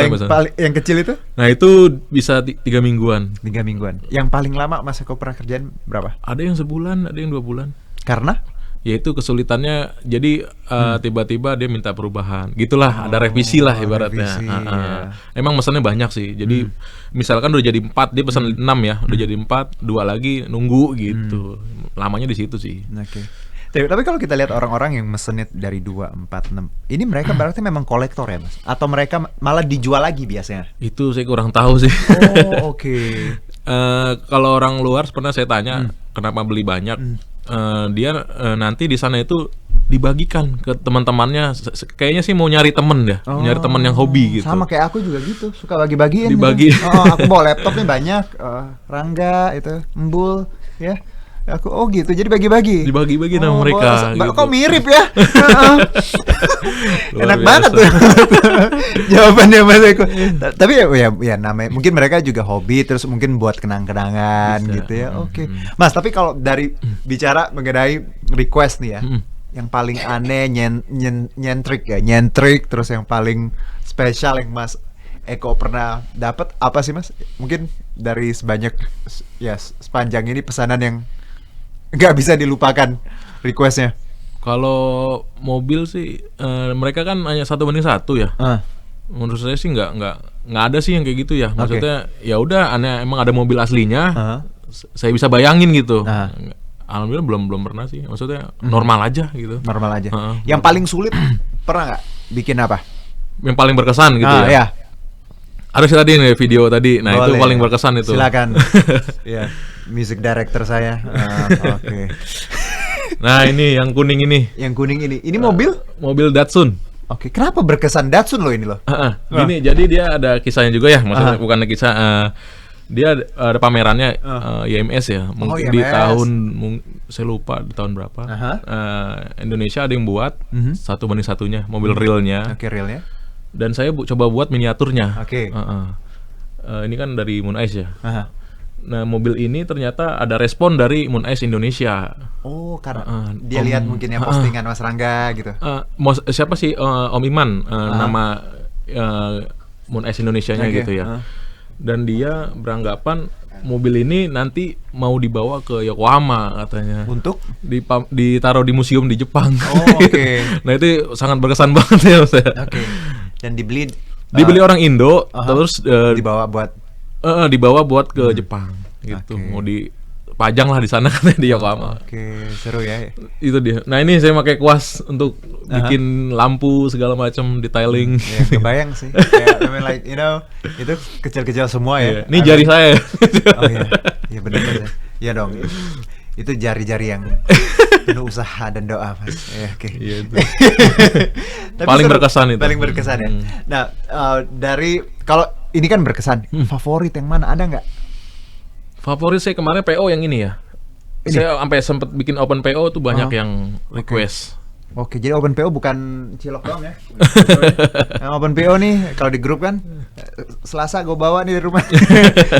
yang kecil itu? Nah itu bisa 3 mingguan. 3 mingguan. Yang paling lama Mas Eko pernah kerjaan berapa? Ada yang sebulan, ada yang 2 bulan. Karena? Yaitu kesulitannya, jadi tiba-tiba dia minta perubahan, gitulah, ada revisi lah ibaratnya. Emang mesennya banyak sih, jadi misalkan udah jadi 4, dia pesan 6 ya, udah jadi 4, 2 lagi nunggu gitu, lamanya di situ sih. Oke. Tapi kalau kita lihat orang-orang yang mesennya dari 2, 4, 6, ini mereka berarti memang kolektor ya Mas? Atau mereka malah dijual lagi biasanya? Itu saya kurang tahu sih. Oh oke. Kalau orang luar pernah saya tanya kenapa beli banyak, dia nanti di sana itu dibagikan ke teman-temannya. Kayaknya sih mau nyari temen ya, nyari temen yang hobi gitu. Sama kayak aku juga gitu, suka bagi-bagiin. Dibagi. Gitu. Aku bawa laptopnya banyak, Rangga itu, Embul, ya. Aku gitu, jadi bagi-bagi. Dibagi-bagi sama mereka. Gitu. Kok mirip ya? Enak banget tuh jawabannya Mas Eko. Tapi ya namanya mungkin mereka juga hobi, terus mungkin buat kenang-kenangan gitu ya. Oke. Mas, tapi kalau dari bicara mengenai request nih ya, yang paling aneh nyentrik terus yang paling spesial yang Mas Eko pernah dapat apa sih Mas? Mungkin dari sepanjang ini pesanan yang nggak bisa dilupakan requestnya. Kalau mobil sih mereka kan hanya 1:1 ya. Menurut saya sih nggak ada sih yang kayak gitu ya. Maksudnya ya udah, emang ada mobil aslinya, saya bisa bayangin gitu. Alhamdulillah belum pernah sih. Maksudnya normal aja gitu. Normal aja. Yang paling sulit pernah nggak bikin apa? Yang paling berkesan gitu ya. Ya. Ada sih tadi nih video tadi. Nah, boleh, itu paling berkesan itu. Silakan. Ya, music director saya. Oke. Nah, ini yang kuning ini. Yang kuning ini. Ini mobil? Mobil Datsun. Oke, kenapa berkesan Datsun loh ini loh? Gini, jadi dia ada kisahnya juga ya. Maksudnya bukan kisah, dia ada pamerannya IMS ya. Mungkin di tahun, saya lupa di tahun berapa. Indonesia ada yang buat 1:1-nya mobil realnya. Oke, realnya. Dan saya coba buat miniaturnya. Oke. Ini kan dari Moon Ice ya. Nah, mobil ini ternyata ada respon dari Moon Ice Indonesia. Oh, karena dia lihat mungkin ya postingan Mas Rangga gitu. Siapa sih Om Iman, nama Moon Ice Indonesianya gitu ya. Dan dia beranggapan mobil ini nanti mau dibawa ke Yokohama katanya. Untuk ditaruh di museum di Jepang. Oh, oke. Nah, itu sangat berkesan banget ya saya. Oke. Dan dibeli orang Indo, terus dibawa buat ke Jepang gitu. Mau dipajang lah di sana katanya di Yokohama. Oke, seru ya. Itu dia. Nah, ini saya pakai kuas untuk bikin lampu segala macam detailing. Ya, kebayang sih. Kayak like itu kecil-kecil semua ya. Ini jari saya. Oh iya. Iya benar. Iya dong. Itu jari-jari yang penuh usaha dan doa, Mas. Oke. Iya itu. Paling berkesan itu. Paling berkesan ya. Nah, dari kalau ini kan berkesan, favorit yang mana, ada nggak? Favorit saya kemarin PO yang ini ya. Saya sampai sempat bikin open PO tuh banyak yang request. Oke, jadi Open PO bukan cilok doang ya. Yang Open PO nih kalau di grup kan Selasa gue bawa nih di rumah.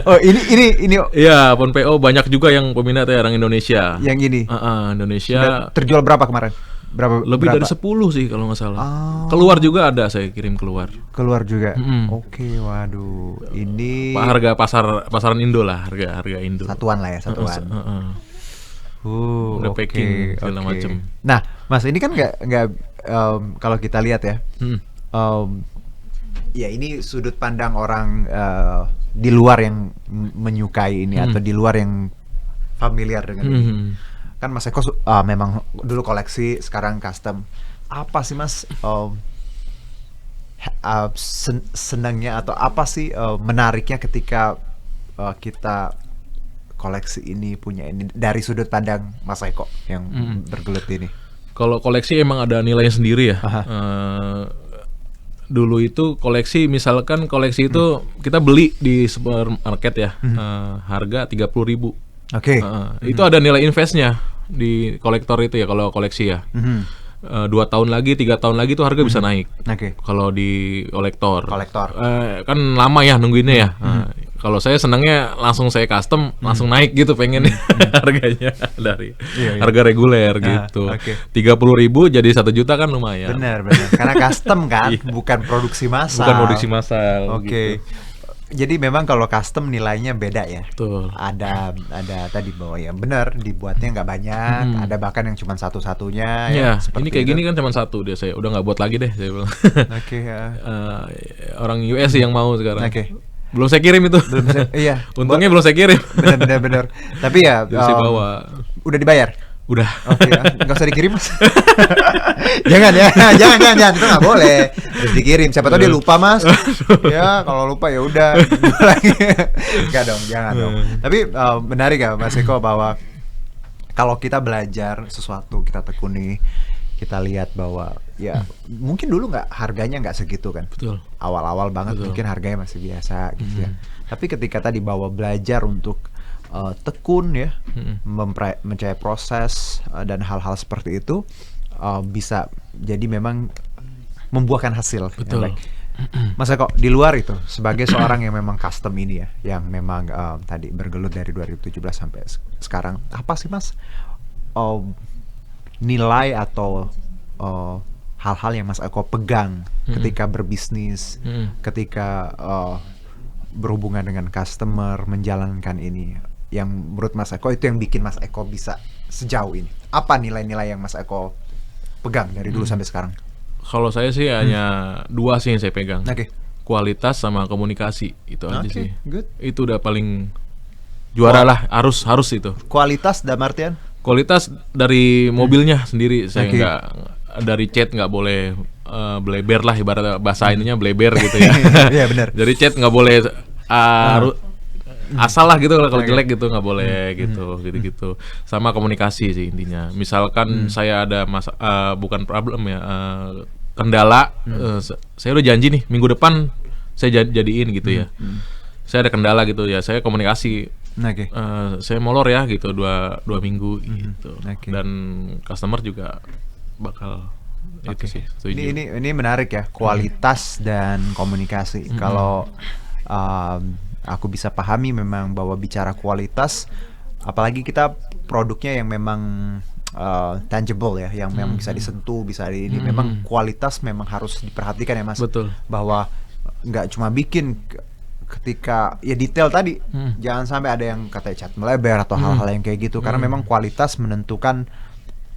Oh, ini Iya, Open PO banyak juga yang peminatnya orang Indonesia. yang ini. Indonesia Sudah terjual berapa kemarin? lebih berapa? dari 10 sih kalau nggak salah. Oh. Keluar juga ada, saya kirim keluar. Keluar juga. Mm-mm. Oke, waduh. Ini Harga pasaran Indo lah, harga Indo. satuan lah ya, satuan. Udah oke, packing segala oke. macem. Nah, Mas ini kan nggak kalau kita lihat ya, ya ini sudut pandang orang di luar yang menyukai ini atau di luar yang familiar dengan ini. Kan Mas Eko memang dulu koleksi, sekarang custom. Apa sih Mas senangnya atau apa sih menariknya ketika kita koleksi ini punya ini dari sudut pandang Mas Eko yang bergelut ini? Kalau koleksi emang ada nilainya sendiri ya. Dulu itu koleksi, misalkan koleksi itu kita beli di supermarket ya, harga 30.000. Oke. Itu ada nilai investnya di kolektor itu ya, kalau koleksi ya. 2 tahun lagi, 3 tahun lagi tuh harga bisa naik. Oke. Kalau di kolektor. Kolektor. Kan lama ya nungguinnya ya. Kalau saya senangnya langsung saya custom, langsung naik gitu pengen harganya dari harga reguler gitu. 30.000 jadi 1 juta kan lumayan. Benar. Karena custom kan, bukan produksi massal. Bukan produksi massal. Oke. Gitu. Jadi memang kalau custom nilainya beda ya. Betul. Ada tadi bahwa ya benar dibuatnya nggak banyak, ada bahkan yang cuma satu-satunya. Ya, seperti ini kayak itu. gini kan cuma 1 dia, saya udah nggak buat lagi deh saya bilang. Oke, ya. Orang US sih yang mau sekarang. Oke. Belum saya kirim itu. Iya. Untungnya belum saya kirim. Benar. Tapi ya Jadi saya bawa. udah dibayar. Udah. Oke, nggak usah dikirim Mas. jangan itu nggak boleh. Harus dikirim. Siapa tahu dia lupa Mas. Ya kalau lupa ya udah. Nggak dong, jangan dong. Tapi menarik ya Mas Eko bahwa kalau kita belajar sesuatu, kita tekuni, kita lihat bahwa ya mungkin dulu harganya nggak segitu kan. Betul. Awal-awal banget mungkin harganya masih biasa gitu ya. Tapi ketika tadi bahwa belajar untuk tekun ya, mencari proses dan hal-hal seperti itu bisa jadi memang membuahkan hasil. Betul. Yang baik. Mas Eko, di luar itu sebagai seorang yang memang custom ini ya, yang memang tadi bergelut dari 2017 sampai sekarang, apa sih Mas nilai atau hal-hal yang Mas Eko pegang ketika berbisnis, ketika berhubungan dengan customer, menjalankan ini, yang menurut Mas Eko itu yang bikin Mas Eko bisa sejauh ini? Apa nilai-nilai yang Mas Eko pegang dari dulu sampai sekarang? Kalau saya sih hanya 2 sih yang saya pegang. Oke. Kualitas sama komunikasi, itu aja sih. Good. Itu udah paling juara lah, harus itu. Kualitas dalam artian? Kualitas dari mobilnya sendiri, saya nggak dari cat nggak boleh bleber lah, ibarat bahasa ininya bleber gitu ya. Iya benar. Dari cat nggak boleh asal lah gitu, kalau jelek gitu nggak boleh gitu. Sama komunikasi sih intinya. Misalkan saya ada bukan problem ya, kendala, saya udah janji nih minggu depan saya jadiin gitu ya. Saya ada kendala gitu ya, saya komunikasi. Saya molor ya gitu 2 minggu gitu. Dan customer juga bakal itu sih. Ini menarik ya, kualitas dan komunikasi. Kalau aku bisa pahami memang bahwa bicara kualitas, apalagi kita produknya yang memang tangible ya, yang memang bisa disentuh, bisa ini, memang kualitas memang harus diperhatikan ya Mas. Betul. Bahwa nggak cuma bikin ketika ya detail tadi, jangan sampai ada yang katanya cat melebar atau hal-hal yang kayak gitu, karena memang kualitas menentukan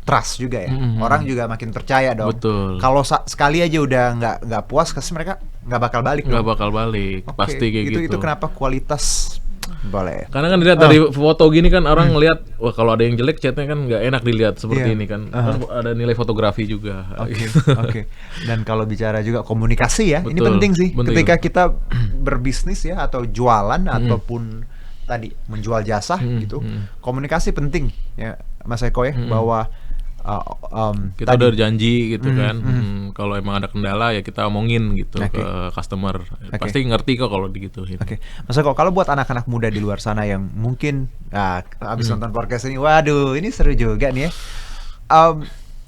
trust juga ya. Orang juga makin percaya dong. Betul. Kalau sekali aja udah nggak puas, kasi mereka nggak bakal balik. Pasti kayak gitu. Itu kenapa kualitas boleh. Karena kan dilihat dari foto gini kan, orang ngelihat wah kalau ada yang jelek catnya kan nggak enak dilihat seperti ini kan. Kan ada nilai fotografi juga. Oke. Dan kalau bicara juga komunikasi ya, ini penting sih. Ketika kita berbisnis ya, atau jualan ataupun tadi menjual jasa gitu, komunikasi penting ya Mas Eko ya, bahwa kita udah janji gitu kan, kalau emang ada kendala ya kita omongin gitu ke customer, pasti ngerti kok kalau digituin. Mas Eko, kalau buat anak-anak muda di luar sana yang mungkin abis nonton podcast ini, waduh ini seru juga nih ya,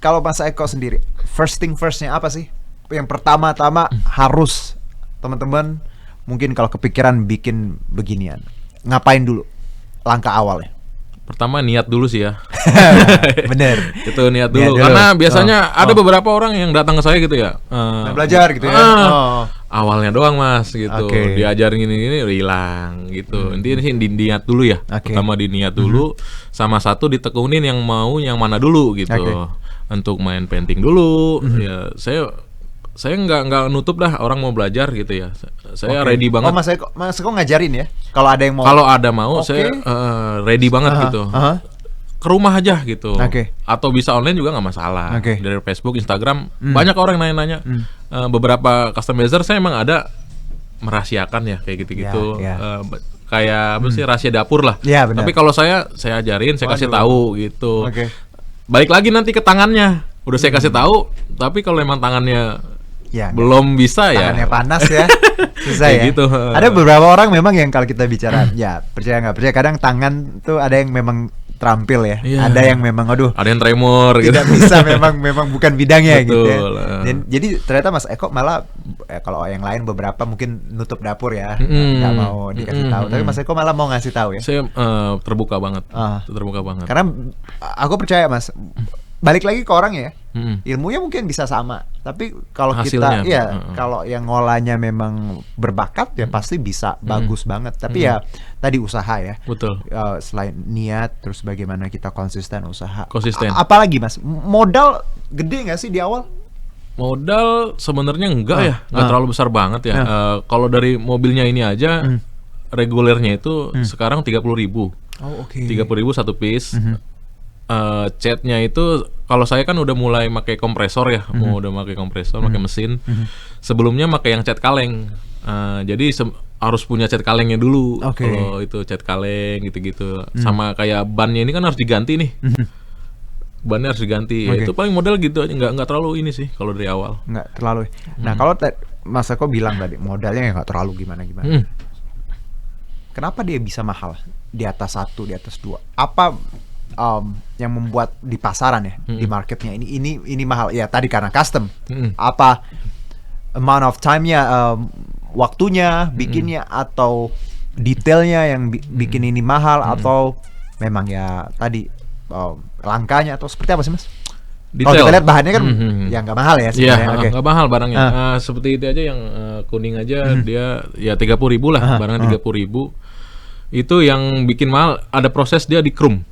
kalau Mas Eko sendiri, first thing firstnya apa sih? Yang pertama-tama harus teman-teman mungkin kalau kepikiran bikin beginian, ngapain dulu? Langkah awalnya. Pertama niat dulu sih ya. Bener. Itu niat dulu. Karena biasanya ada beberapa orang yang datang ke saya gitu ya. Belajar gitu ya. Awalnya doang Mas gitu. Diajarin gini-gini udah hilang gitu. Intinya sih niat dulu ya. Pertama di niat dulu, sama satu ditekunin yang mau yang mana dulu gitu. Untuk main painting dulu ya saya nggak nutup dah orang mau belajar gitu ya. Saya ready banget. Oh Mas Eko ngajarin ya? Kalau ada yang mau. Kalau ada mau saya ready banget gitu. Ke rumah aja gitu. Atau bisa online juga nggak masalah. Dari Facebook, Instagram banyak orang nanya-nanya. Beberapa customizer saya emang ada merahasiakan ya kayak gitu-gitu. Kayak apa sih rahasia dapur lah. Tapi kalau saya ajarin, saya kasih tahu gitu. Balik lagi nanti ke tangannya. Udah saya kasih tahu, tapi kalau emang tangannya belum bisa ya. Tangannya panas ya. Susah ya. Gitu. Ada beberapa orang memang yang kalau kita bicara ya percaya nggak percaya, kadang tangan tuh ada yang memang terampil ya. Ada yang memang ada yang tremor gitu. Tidak bisa memang bukan bidangnya gitu ya. Jadi ternyata Mas Eko malah kalau yang lain beberapa mungkin nutup dapur ya, nggak mau dikasih tahu. Tapi Mas Eko malah mau ngasih tahu ya. Saya terbuka banget. Terbuka banget. Karena aku percaya Mas, balik lagi ke orang ya. Ilmunya mungkin bisa sama, tapi kalau hasilnya, kita kalau yang ngolahnya memang berbakat ya pasti bisa bagus banget. Tapi ya tadi usaha ya. Betul. Selain niat, terus bagaimana kita konsisten usaha. Apalagi Mas, modal gede nggak sih di awal? Modal sebenarnya enggak nggak terlalu besar banget ya. Kalau dari mobilnya ini aja regulernya itu sekarang 30.000. 30.000 satu piece. Catnya itu kalau saya kan udah mulai pakai kompresor ya, udah pakai kompresor, pakai mesin. Sebelumnya pakai yang cat kaleng. Jadi harus punya cat kalengnya dulu. Kalau itu cat kaleng gitu-gitu. Sama kayak bannya ini kan harus diganti nih. Bannya harus diganti. Itu paling modal gitu aja, nggak terlalu ini sih kalau dari awal. Nggak terlalu. Nah, kalau Mas Eko bilang tadi modalnya nggak terlalu gimana-gimana. Kenapa dia bisa mahal di atas 1, di atas 2? Apa yang membuat di pasaran ya, di marketnya ini mahal ya? Tadi karena custom. Apa amount of time-nya, waktunya bikinnya, atau detailnya yang bikin ini mahal, atau memang ya tadi langkanya, atau seperti apa sih Mas? Kalau kita lihat bahannya kan ya nggak mahal ya sebenarnya. Nggak mahal barangnya. Seperti itu aja yang kuning aja dia ya 30.000 lah, barangnya 30.000. Itu yang bikin mahal. Ada proses dia di chrome.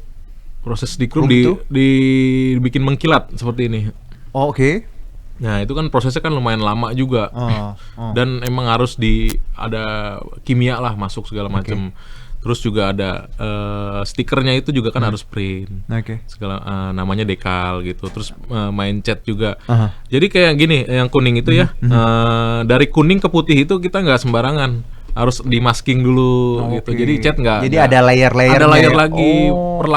Proses di chrome dibikin mengkilat seperti ini. Nah itu kan prosesnya kan lumayan lama juga. Dan emang harus ada kimia lah masuk segala macam. Terus juga ada stikernya itu juga kan harus print. Segala namanya dekal gitu. Terus main cat juga. Jadi kayak gini yang kuning itu ya. Dari kuning ke putih itu kita nggak sembarangan. Harus di masking dulu gitu. Jadi cat nggak. Jadi ada layer-layer. Ada layer lagi, per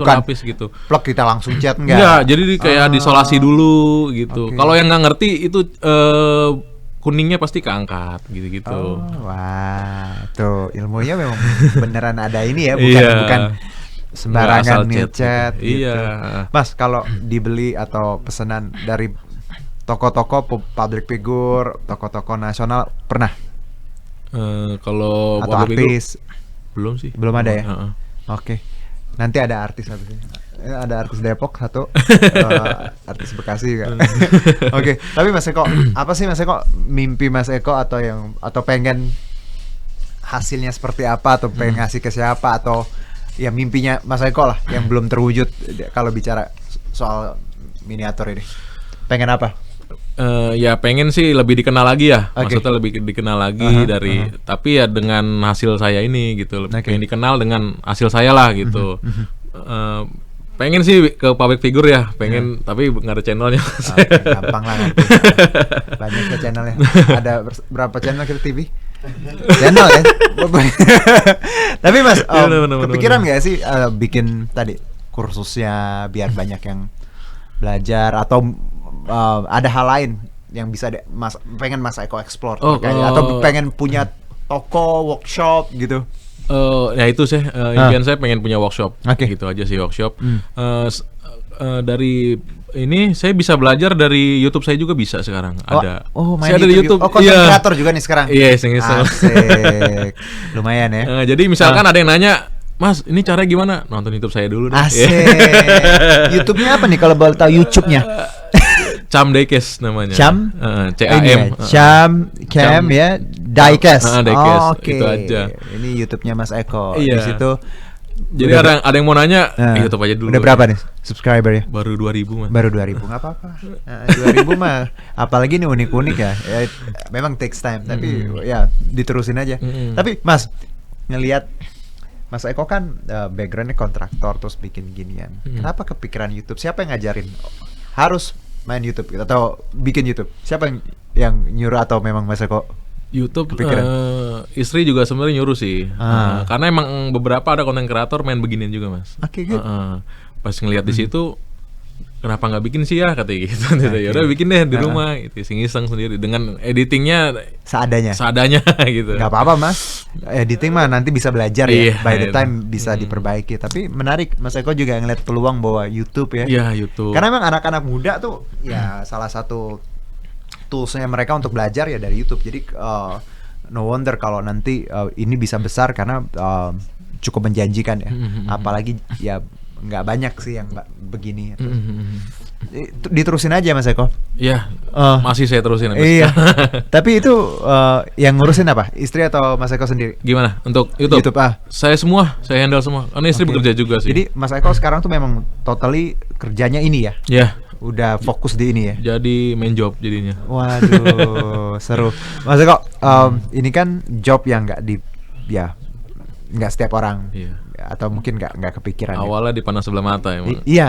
lapis gitu. Plak kita langsung cat nggak? Nggak. Jadi kayak disolasi dulu gitu. Kalau yang nggak ngerti itu kuningnya pasti keangkat gitu-gitu. Wah, tuh ilmunya memang beneran ada ini ya, bukan sembarangan ngecat gitu. Mas, kalau dibeli atau pesanan dari toko-toko public figure, toko-toko nasional pernah? Kalau atau artis belum sih, belum ada ya. Nanti ada artis satu sih, ada artis Depok satu, artis Bekasi juga. Tapi Mas Eko, apa sih Mas Eko mimpi Mas Eko, atau pengen hasilnya seperti apa, atau pengen ngasih ke siapa, atau ya mimpinya Mas Eko lah yang belum terwujud kalau bicara soal miniatur ini? Pengen apa? Ya pengen sih lebih dikenal lagi ya. Maksudnya lebih dikenal lagi tapi ya dengan hasil saya ini gitu. Pengen dikenal dengan hasil saya lah gitu. Pengen sih ke public figure ya, pengen tapi nggak ada channelnya. Gampang lah nanti. Banyak ke channelnya. Ada berapa channel kita TV? Channel ya. Tapi Mas, kepikiran nggak sih bikin tadi kursusnya biar banyak yang belajar, atau ada hal lain yang bisa pengen Mas Eko explore atau pengen punya toko, workshop gitu? Ya itu sih impian saya, pengen punya workshop gitu aja sih, workshop. Dari Ini saya bisa belajar dari YouTube saya juga bisa sekarang. Ada. Main saya ada di YouTube. Oh, konten kreator juga nih sekarang. Iya, iseng-iseng. Asik. Lumayan ya. Jadi misalkan ada yang nanya, Mas, ini caranya gimana? Nonton YouTube saya dulu deh. Asik. YouTube-nya apa nih kalau boleh tahu YouTube-nya? Cam Diecast namanya. Cam? CAM. Cam ya. Diecast. Diecast. Oke. Itu aja. Ini YouTube-nya Mas Eko. Iya. Di situ. Jadi ada yang mau nanya, YouTube aja dulu. Udah berapa nih subscribernya? Baru 2.000 Mas. Baru 2.000, nggak apa-apa. 2.000 mah, apalagi nih unik-unik ya. Memang takes time, tapi ya diterusin aja. Tapi Mas, ngelihat Mas Eko kan backgroundnya kontraktor terus bikin ginian. Kenapa kepikiran YouTube? Siapa yang ngajarin harus main YouTube atau bikin YouTube? Siapa yang nyuruh atau memang Mas Eko? YouTube istri juga sebenarnya nyuruh sih, karena emang beberapa ada konten kreator main beginian juga Mas. Oke, good. Pas ngeliat di situ, kenapa nggak bikin sih ya katanya gitu. Ya udah bikin deh di rumah, itu iseng sendiri dengan editingnya seadanya gitu. Gak apa-apa Mas, editing mah nanti bisa belajar ya. By the time bisa diperbaiki. Tapi menarik, Mas Eko juga ngeliat peluang bahwa YouTube ya. Iya, YouTube. Karena memang anak-anak muda tuh ya salah satu toolsnya mereka untuk belajar ya dari YouTube. Jadi no wonder kalau nanti ini bisa besar karena cukup menjanjikan ya. Apalagi ya nggak banyak sih yang begini. Diterusin aja Mas Eko. Iya, masih saya terusin. Iya. Tapi itu yang ngurusin apa? Istri atau Mas Eko sendiri? Gimana untuk YouTube? Saya handle semua. Karena istri bekerja juga sih. Jadi Mas Eko sekarang tuh memang totally kerjanya ini ya? Iya. Udah fokus di ini ya? Jadi main job jadinya. Waduh, seru. Mas Eko, ini kan job yang nggak setiap orang. Iya. Atau mungkin nggak kepikiran. Awalnya dipandang sebelah mata emang. Iya.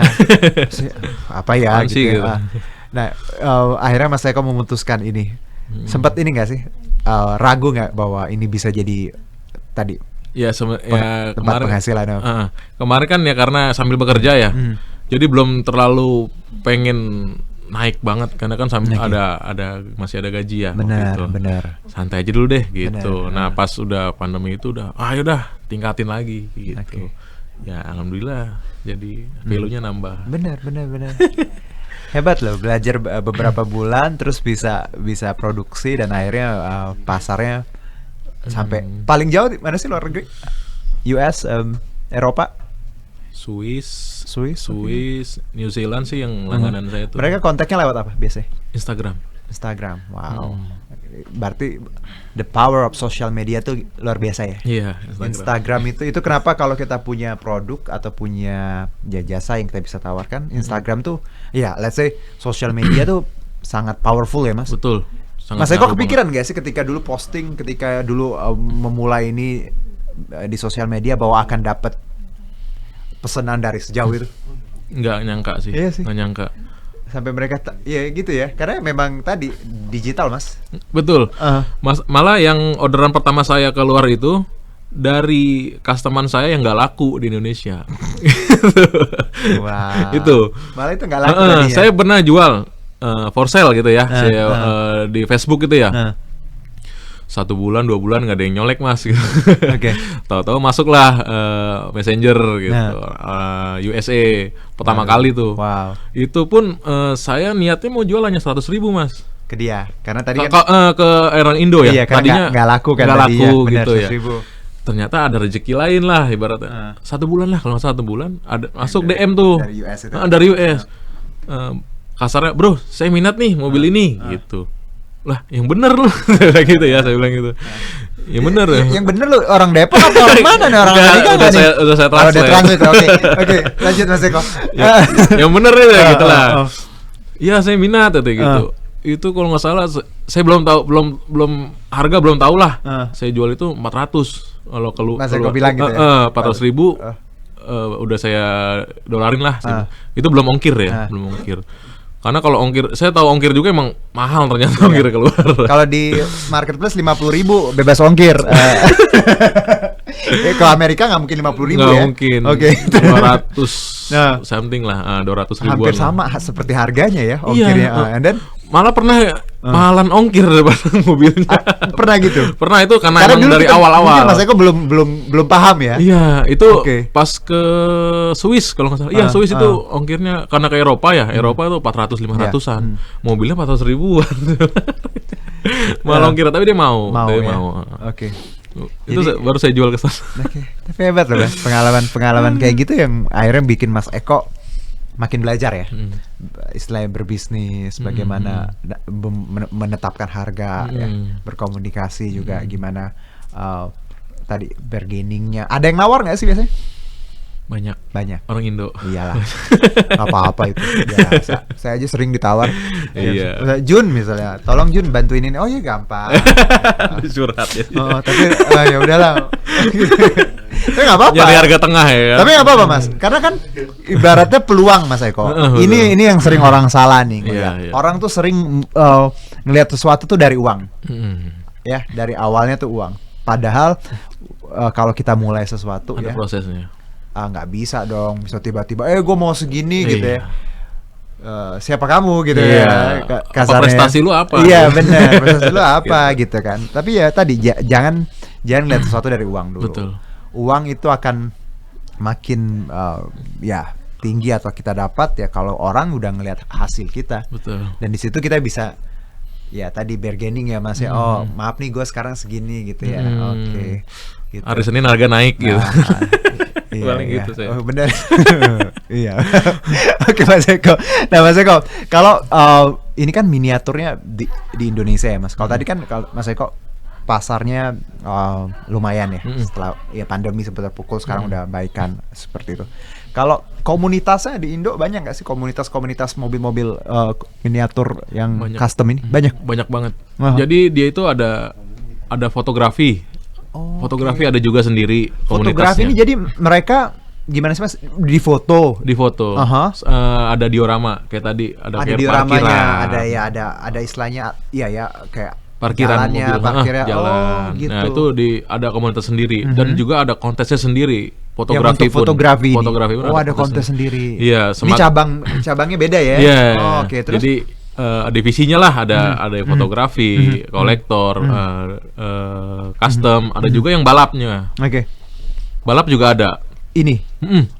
Apa ya gitu. Gitu. Nah, akhirnya Mas Eko memutuskan ini. Sempat ini nggak sih ragu nggak bahwa ini bisa jadi tadi? Ya, tempat kemarin penghasilan. Kemarin kan ya karena sambil bekerja ya. Jadi belum terlalu pengen naik banget karena kan sambil masih ada gaji ya. Benar. Santai aja dulu deh gitu. Nah, pas udah pandemi itu udah udah tingkatin lagi gitu. Ya alhamdulillah jadi value-nya nambah. Benar. Hebat loh, belajar beberapa bulan terus bisa produksi dan akhirnya pasarnya sampai paling jauh mana sih luar negeri? US, Eropa? Swiss, New Zealand sih yang langganan saya tuh. Mereka kontaknya lewat apa biasanya? Instagram. Wow. Berarti the power of social media tuh luar biasa ya. Iya, Instagram itu kenapa kalau kita punya produk atau punya jasa yang kita bisa tawarkan, Instagram tuh ya let's say social media tuh sangat powerful ya Mas. Betul. Mas Eko kepikiran gak sih ketika dulu memulai ini di sosial media bahwa akan dapat pesanan dari sejauh itu? Nggak nyangka sih. Iya sih. Nggak nyangka. Sampai mereka ya gitu ya. Karena memang tadi digital Mas. Betul. Malah yang orderan pertama saya keluar itu dari customer saya yang nggak laku di Indonesia. Wow. Itu. Malah itu nggak laku. Saya pernah jual for sale gitu ya. Saya di Facebook gitu ya. 1 bulan 2 bulan nggak ada yang nyolek Mas gitu. Oke. Tahu-tahu masuklah Messenger gitu, USA pertama kali tuh. Wow. Itu pun saya niatnya mau jual hanya 100.000 Mas. Ke dia, karena tadi kan ke Iron Indo ya. Iya, tadinya nggak laku kan nggak laku bener, gitu ya. Ternyata ada rezeki lain lah ibaratnya. 1 bulan lah kalau nggak 1 bulan ada masuk DM tuh dari US itu. Dari US. Kasarnya, bro, saya minat nih mobil ini gitu. Lah, yang bener lu gitu ya, saya bilang gitu. Yang bener ya. Yang bener lu orang Depok atau orang mana nih, orang Amerika kan nih? Udah saya translate. Oke, lanjut Mas Eko. Yang bener ya gitu lah. Iya, saya minat gitu. Itu kalau nggak salah saya belum tahu harga belum tahu lah. Saya jual itu 400 kalau Mas Eko bilang gitu ya. 400.000 udah saya dolarin lah. Itu belum ongkir ya, belum ongkir. Karena kalau ongkir, saya tahu ongkir juga emang mahal ternyata ongkir keluar. Kalau di marketplace 50.000 bebas ongkir. Kalau Amerika nggak mungkin 50.000 ya? Nggak mungkin. Oke. 200 something lah, 200 ribuan. Hampir sama seperti harganya ya ongkirnya. And then malah pernah mahalan ongkir daripada mobilnya. Pernah gitu. Pernah itu karena Karena emang dulu dari kita- awal-awal. mungkin Mas Eko belum paham ya. Iya, itu Oke. pas ke Swiss kalau nggak salah. Iya, Swiss itu ongkirnya karena ke Eropa ya. Eropa itu 400-500-an. Mobilnya 400 ribuan. Malah ongkir, tapi dia mau. Dia ya. mau. Oke. Itu baru saya jual ke sana. Oke. Tapi hebat loh, Mas. Pengalaman kayak gitu yang akhirnya bikin Mas Eko makin belajar ya. Istilahnya berbisnis, bagaimana menetapkan harga ya, berkomunikasi juga gimana tadi bargainingnya. Ada yang nawar nggak sih biasanya? Banyak. Orang Indo. Iyalah. Nggak apa-apa itu. Biasa. Saya aja sering ditawar. Iya. Misalnya, Jun misalnya, tolong Jun bantuin ini. Oh iya gampang. Curhat ya. Oh, tapi ya udahlah. Tapi nggak apa-apa. Nyari harga tengah ya. Tapi nggak apa-apa Mas, karena kan ibaratnya peluang Mas Eko. Ini yang sering orang salah nih. Iya. Orang tuh sering ngelihat sesuatu tuh dari uang. Ya, dari awalnya tuh uang. Padahal kalau kita mulai sesuatu ada ya, prosesnya. nggak bisa dong, bisa tiba-tiba, gue mau segini gitu ya. Iya. Siapa kamu gitu Iya. ya, Apa prestasi lu apa? Iya benar, prestasi lu apa gitu kan. Tapi ya tadi jangan lihat sesuatu dari uang dulu. Betul. Uang itu akan makin ya tinggi atau kita dapat ya kalau orang udah ngelihat hasil kita. Betul. Dan di situ kita bisa ya tadi bargaining ya Mas ya. Oh maaf nih gue sekarang segini gitu ya. Oke. Gitu. Hari Senin harga naik gitu. Paling gitu saya. Oh, benar. Iya. Oke Mas Eko. Nah Mas Eko, kalau ini kan miniaturnya di Indonesia ya Mas. Kalau tadi kan kalau Mas Eko pasarnya lumayan ya setelah ya pandemi sempat terpukul, sekarang udah baikan seperti itu. Kalau komunitasnya di Indo banyak nggak sih komunitas mobil-mobil miniatur yang custom ini? Banyak banget. Jadi dia itu ada fotografi. Fotografi ada juga sendiri fotografi komunitasnya. ini jadi mereka gimana sih Mas di foto ada diorama kayak tadi ada kayak dioramanya, parkiran, ada istilahnya ya kayak parkiran jalannya, mobil, parkirnya. jalan. Gitu. Nah itu ada komunitas sendiri dan juga ada kontesnya sendiri. Fotografi pun ada kontes sendiri. Iya, ini cabangnya beda ya. Iya. Oke, terus jadi divisinya lah ada fotografi, kolektor, custom, ada juga yang balapnya. Oke. Balap juga ada. Ini.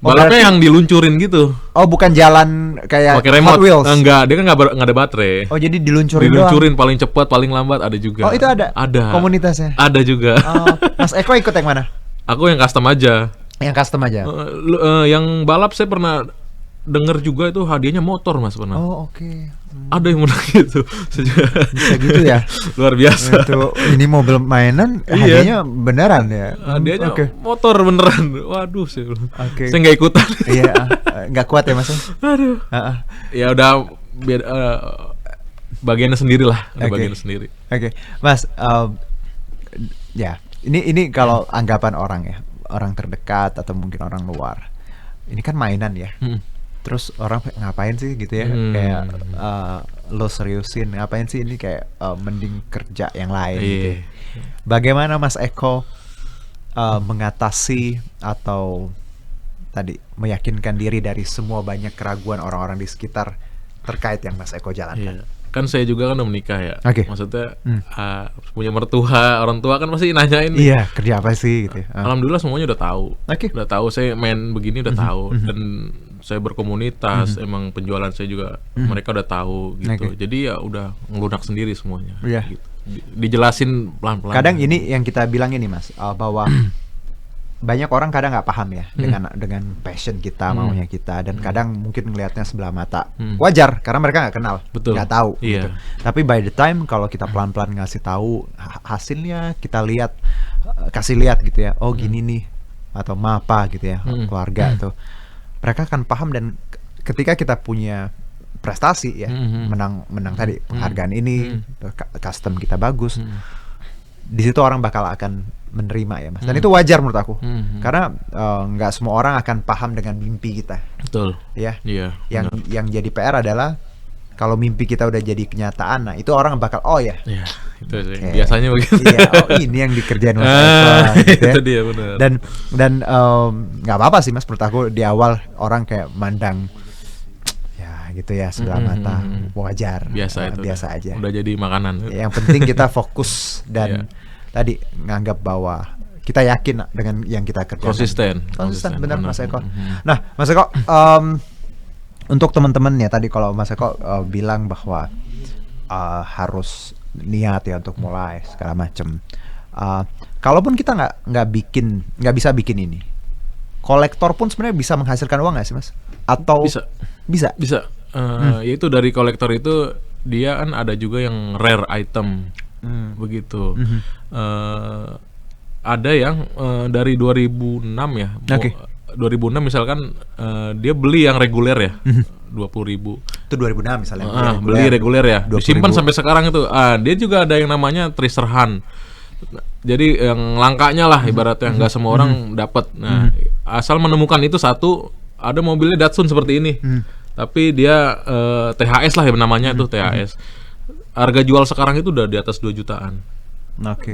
Balapnya yang diluncurin gitu. Oh, bukan jalan kayak pakai remote. Hot Wheels. Enggak, dia kan nggak ada baterai. Oh, jadi diluncurin doang. Paling cepat, paling lambat ada juga. Oh, itu ada. Ada. Komunitasnya. Ada juga. Oh, Mas Eko ikut yang mana? Aku yang custom aja. Yang custom aja. Yang balap saya pernah denger juga itu hadiahnya motor Mas pernah. Oh, oke. Ada yang menang gitu. Bisa gitu ya. Luar biasa. Itu ini mobil mainan hadiahnya beneran ya. Hadiahnya motor beneran. Waduh sih. Oke. Saya nggak ikutan. Iya, nggak kuat ya Mas. Aduh. Ya udah bagiannya sendiri lah, bagiannya sendiri. Oke. Mas, ya, ini kalau anggapan orang ya, orang terdekat atau mungkin orang luar. Ini kan mainan ya. Terus orang ngapain sih gitu ya, kayak lo seriusin ngapain sih ini, kayak mending kerja yang lain gitu. Bagaimana Mas Eko mengatasi atau tadi meyakinkan diri dari semua banyak keraguan orang-orang di sekitar terkait yang Mas Eko jalankan? Kan saya juga kan udah menikah ya. Maksudnya punya mertua, orang tua kan masih nanyain. Iya, kerja apa sih gitu. Alhamdulillah semuanya udah tahu. Udah tahu saya main begini udah tahu, dan saya berkomunitas, emang penjualan saya juga mereka udah tahu gitu. Jadi ya udah ngelunak sendiri semuanya. Gitu. Dijelasin pelan-pelan. Kadang ini yang kita bilang ini Mas, bahwa banyak orang kadang nggak paham ya dengan passion kita, maunya kita, dan kadang mungkin ngelihatnya sebelah mata. Wajar karena mereka nggak kenal, nggak tahu gitu. Tapi by the time kalau kita pelan-pelan ngasih tahu hasilnya, kita lihat, kasih lihat gitu ya, oh gini nih, atau apa gitu ya, keluarga tuh, mereka akan paham. Dan ketika kita punya prestasi ya, menang tadi penghargaan ini, custom kita bagus, di situ orang bakal akan menerima ya Mas. Dan itu wajar menurut aku. Karena nggak semua orang akan paham dengan mimpi kita. Betul. Ya. Yang jadi PR adalah kalau mimpi kita udah jadi kenyataan, nah itu orang bakal itu biasanya begitu. Iya, ini yang dikerjain Mas Eko, gitu ya. Itu dia benar. Dan nggak apa-apa sih Mas, menurut aku di awal orang kayak mandang ya gitu ya sebelah mata, wajar. Biasa itu. Biasa aja. Udah jadi makanan. Yang penting kita fokus dan tadi nganggap bahwa kita yakin dengan yang kita kerjakan. Konsisten, benar Mas Eko. Nah, Mas Eko, untuk teman-teman ya tadi kalau Mas Eko bilang bahwa harus niat ya untuk mulai segala macam. Kalaupun kita nggak bisa bikin ini, kolektor pun sebenarnya bisa menghasilkan uang nggak sih Mas? Atau bisa? Yaitu dari kolektor itu dia kan ada juga yang rare item, begitu. Ada yang dari 2006 ya. 2006 misalkan dia beli yang reguler ya, 20.000. Itu 2006 misalnya. Beli reguler ya, disimpan sampai sekarang itu. Dia juga ada yang namanya treasure hunt. Jadi yang langkanya lah ibaratnya, nggak semua orang dapat. Nah, asal menemukan itu satu, ada mobilnya Datsun seperti ini. Tapi dia THS lah ya namanya itu THS. Harga jual sekarang itu udah di atas 2 jutaan.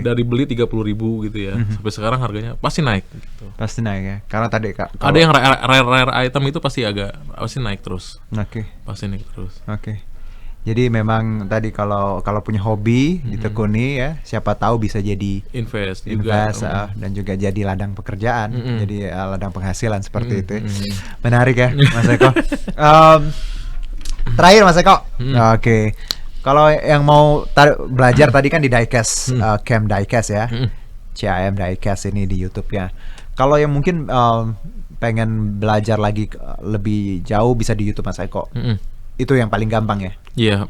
Dari beli 30.000 gitu ya, sampai sekarang harganya pasti naik gitu. Pasti naik ya, karena tadi ada yang rare item itu pasti naik terus. Pasti naik terus. Jadi memang tadi kalau punya hobi ditekuni ya, siapa tahu bisa jadi invest juga. Dan juga jadi ladang pekerjaan, jadi ladang penghasilan seperti itu. Menarik ya Mas Eko. Terakhir Mas Eko. Kalau yang mau belajar tadi kan di Diecast, Camp Diecast ya, CAM Diecast ini di YouTube-nya. Kalau yang mungkin pengen belajar lagi lebih jauh bisa di YouTube Mas Eko. Itu yang paling gampang ya. Iya.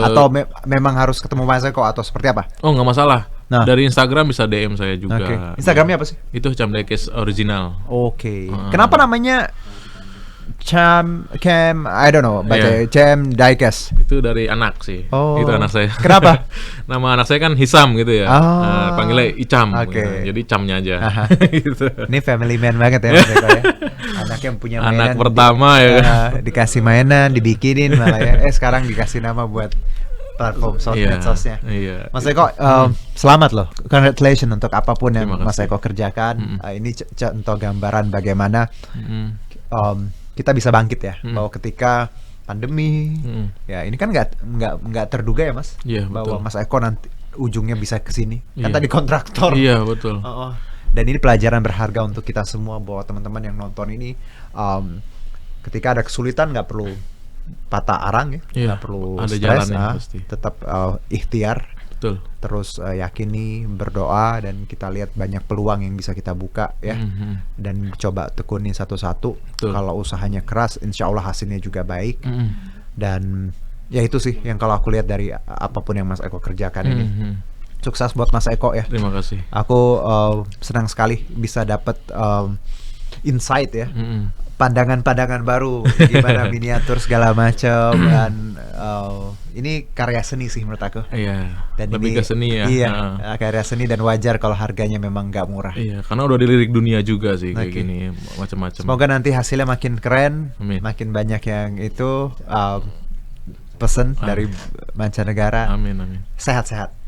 Atau memang harus ketemu Mas Eko atau seperti apa? Oh nggak masalah. Dari Instagram bisa DM saya juga. Instagramnya apa sih? Itu Camp Diecast original. Kenapa namanya Camp, I don't know, baca Camp Diecast. Itu dari anak sih. Itu anak saya. Kenapa? Nama anak saya kan Hisam gitu ya. Panggilnya Icam. Jadi Camnya aja. Gitu. Ini family man banget ya Mas Eko ya. Anak yang punya mainan. Anak pertama ya. Dikasih mainan, dibikinin malah ya. Sekarang dikasih nama buat platform sosmednya. Mas Eko, selamat loh. Congratulations untuk apapun yang Mas Eko kerjakan. Ini contoh gambaran bagaimana kita bisa bangkit ya, bahwa ketika pandemi ya ini kan nggak terduga ya Mas, bahwa Mas Eko nanti ujungnya bisa ke sini. Kan tadi kontraktor. Iya, betul. Dan ini pelajaran berharga untuk kita semua, bahwa teman-teman yang nonton ini ketika ada kesulitan nggak perlu patah arang ya, nggak perlu stres, tetap ikhtiar. Betul. Terus yakini, berdoa, dan kita lihat banyak peluang yang bisa kita buka ya. Dan coba tekuni satu-satu. Kalau usahanya keras, insya Allah hasilnya juga baik. Dan ya itu sih yang kalau aku lihat dari apapun yang Mas Eko kerjakan ini. Sukses buat Mas Eko ya. Terima kasih. Aku senang sekali bisa dapat insight ya. Pandangan-pandangan baru gimana miniatur segala macam. Dan ini karya seni sih menurut aku. Dan lebih ke seni ya. Karya seni, dan wajar kalau harganya memang nggak murah. Karena udah dilirik dunia juga sih kayak gini, macam-macam. Semoga nanti hasilnya makin keren. Makin banyak yang itu pesen dari mancanegara. Amin. Sehat-sehat.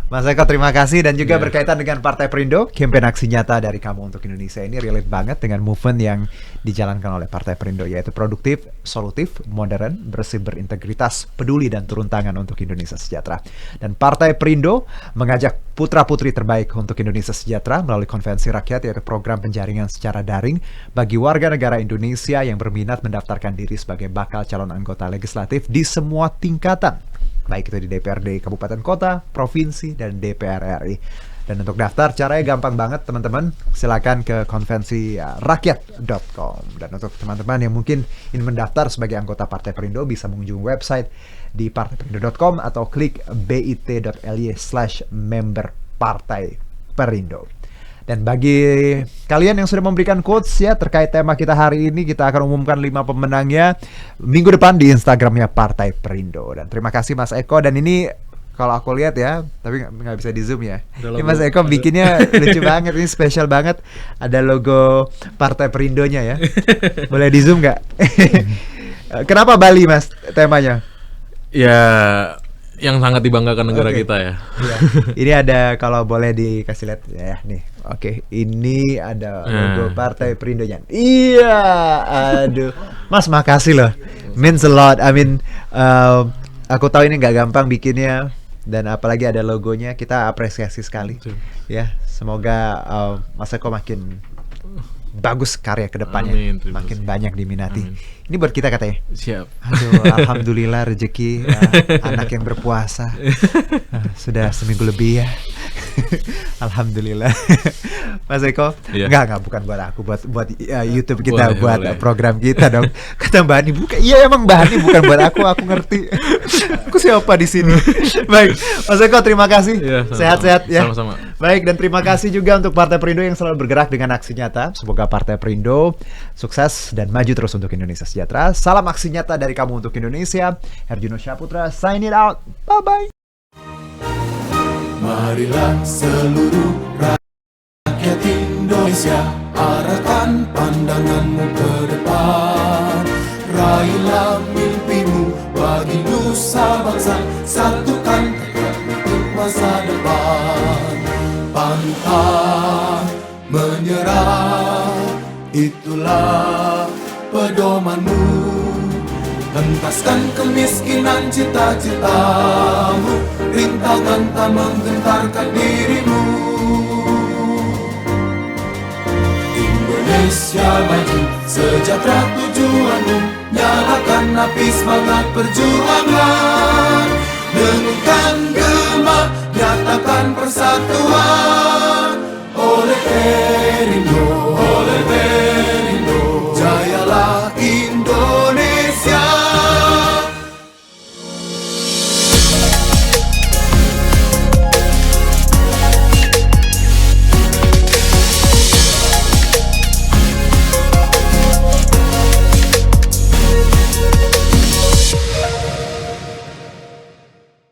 Mas Eko, terima kasih. Dan juga berkaitan dengan Partai Perindo, campaign aksi nyata dari Kamu Untuk Indonesia ini relate banget dengan movement yang dijalankan oleh Partai Perindo, yaitu produktif, solutif, modern, bersih, berintegritas, peduli, dan turun tangan untuk Indonesia sejahtera. Dan Partai Perindo mengajak putra-putri terbaik untuk Indonesia sejahtera melalui konvensi rakyat, yaitu program penjaringan secara daring bagi warga negara Indonesia yang berminat mendaftarkan diri sebagai bakal calon anggota legislatif di semua tingkatan, baik itu di DPRD Kabupaten Kota, Provinsi, dan DPR RI. Dan untuk daftar caranya gampang banget teman-teman, silakan ke konvensirakyat.com. Dan untuk teman-teman yang mungkin ingin mendaftar sebagai anggota Partai Perindo bisa mengunjungi website di partaiperindo.com atau klik bit.ly/member Partai Perindo. Dan bagi kalian yang sudah memberikan quotes ya terkait tema kita hari ini, kita akan umumkan 5 pemenangnya minggu depan di Instagramnya Partai Perindo. Dan terima kasih Mas Eko. Dan ini kalau aku lihat ya, tapi nggak bisa di zoom ya. Ini Mas Eko bikinnya lucu banget, ini spesial banget. Ada logo Partai Perindonya ya. Boleh di zoom nggak? Kenapa Bali Mas temanya? Ya yang sangat dibanggakan negara kita ya. Iya. Ini ada, kalau boleh dikasih lihat ya nih. Oke, ini ada logo Partai Perindonya. Iya, aduh, Mas makasih loh, means a lot. I mean, aku tahu ini nggak gampang bikinnya, dan apalagi ada logonya, kita apresiasi sekali. Ya, semoga Mas Eko makin bagus karya kedepannya, makin banyak diminati. Ini buat kita katanya. Siap. Aduh, alhamdulillah rezeki anak yang berpuasa. Sudah seminggu lebih ya. Alhamdulillah. Mas Eko, enggak bukan buat aku, buat YouTube kita, boleh. Program kita dong. Kata Mbak Ani, bukan. Iya emang Mbak Ani, bukan buat aku ngerti. Aku siapa di sini? Baik, Mas Eko, terima kasih. Sehat-sehat ya. Sama-sama. Baik, dan terima kasih juga untuk Partai Perindo yang selalu bergerak dengan aksi nyata. Semoga Partai Perindo sukses dan maju terus untuk Indonesia sejahtera. Salam aksi nyata dari kamu untuk Indonesia. Herjuno Syaputra, sign it out. Bye-bye. Marilah seluruh rakyat Indonesia, arahkan pandanganmu ke depan. Raihlah mimpimu bagi nusa bangsa, satukan tekad untuk masa depan. Pantang menyerah, itulah pedomanmu. Hentaskan kemiskinan cita-citamu, rintangan tak menggentarkan dirimu. Indonesia maju, sejahtera tujuanmu, nyalakan api semangat perjuangan. Dengunkan gema, nyatakan persatuan oleh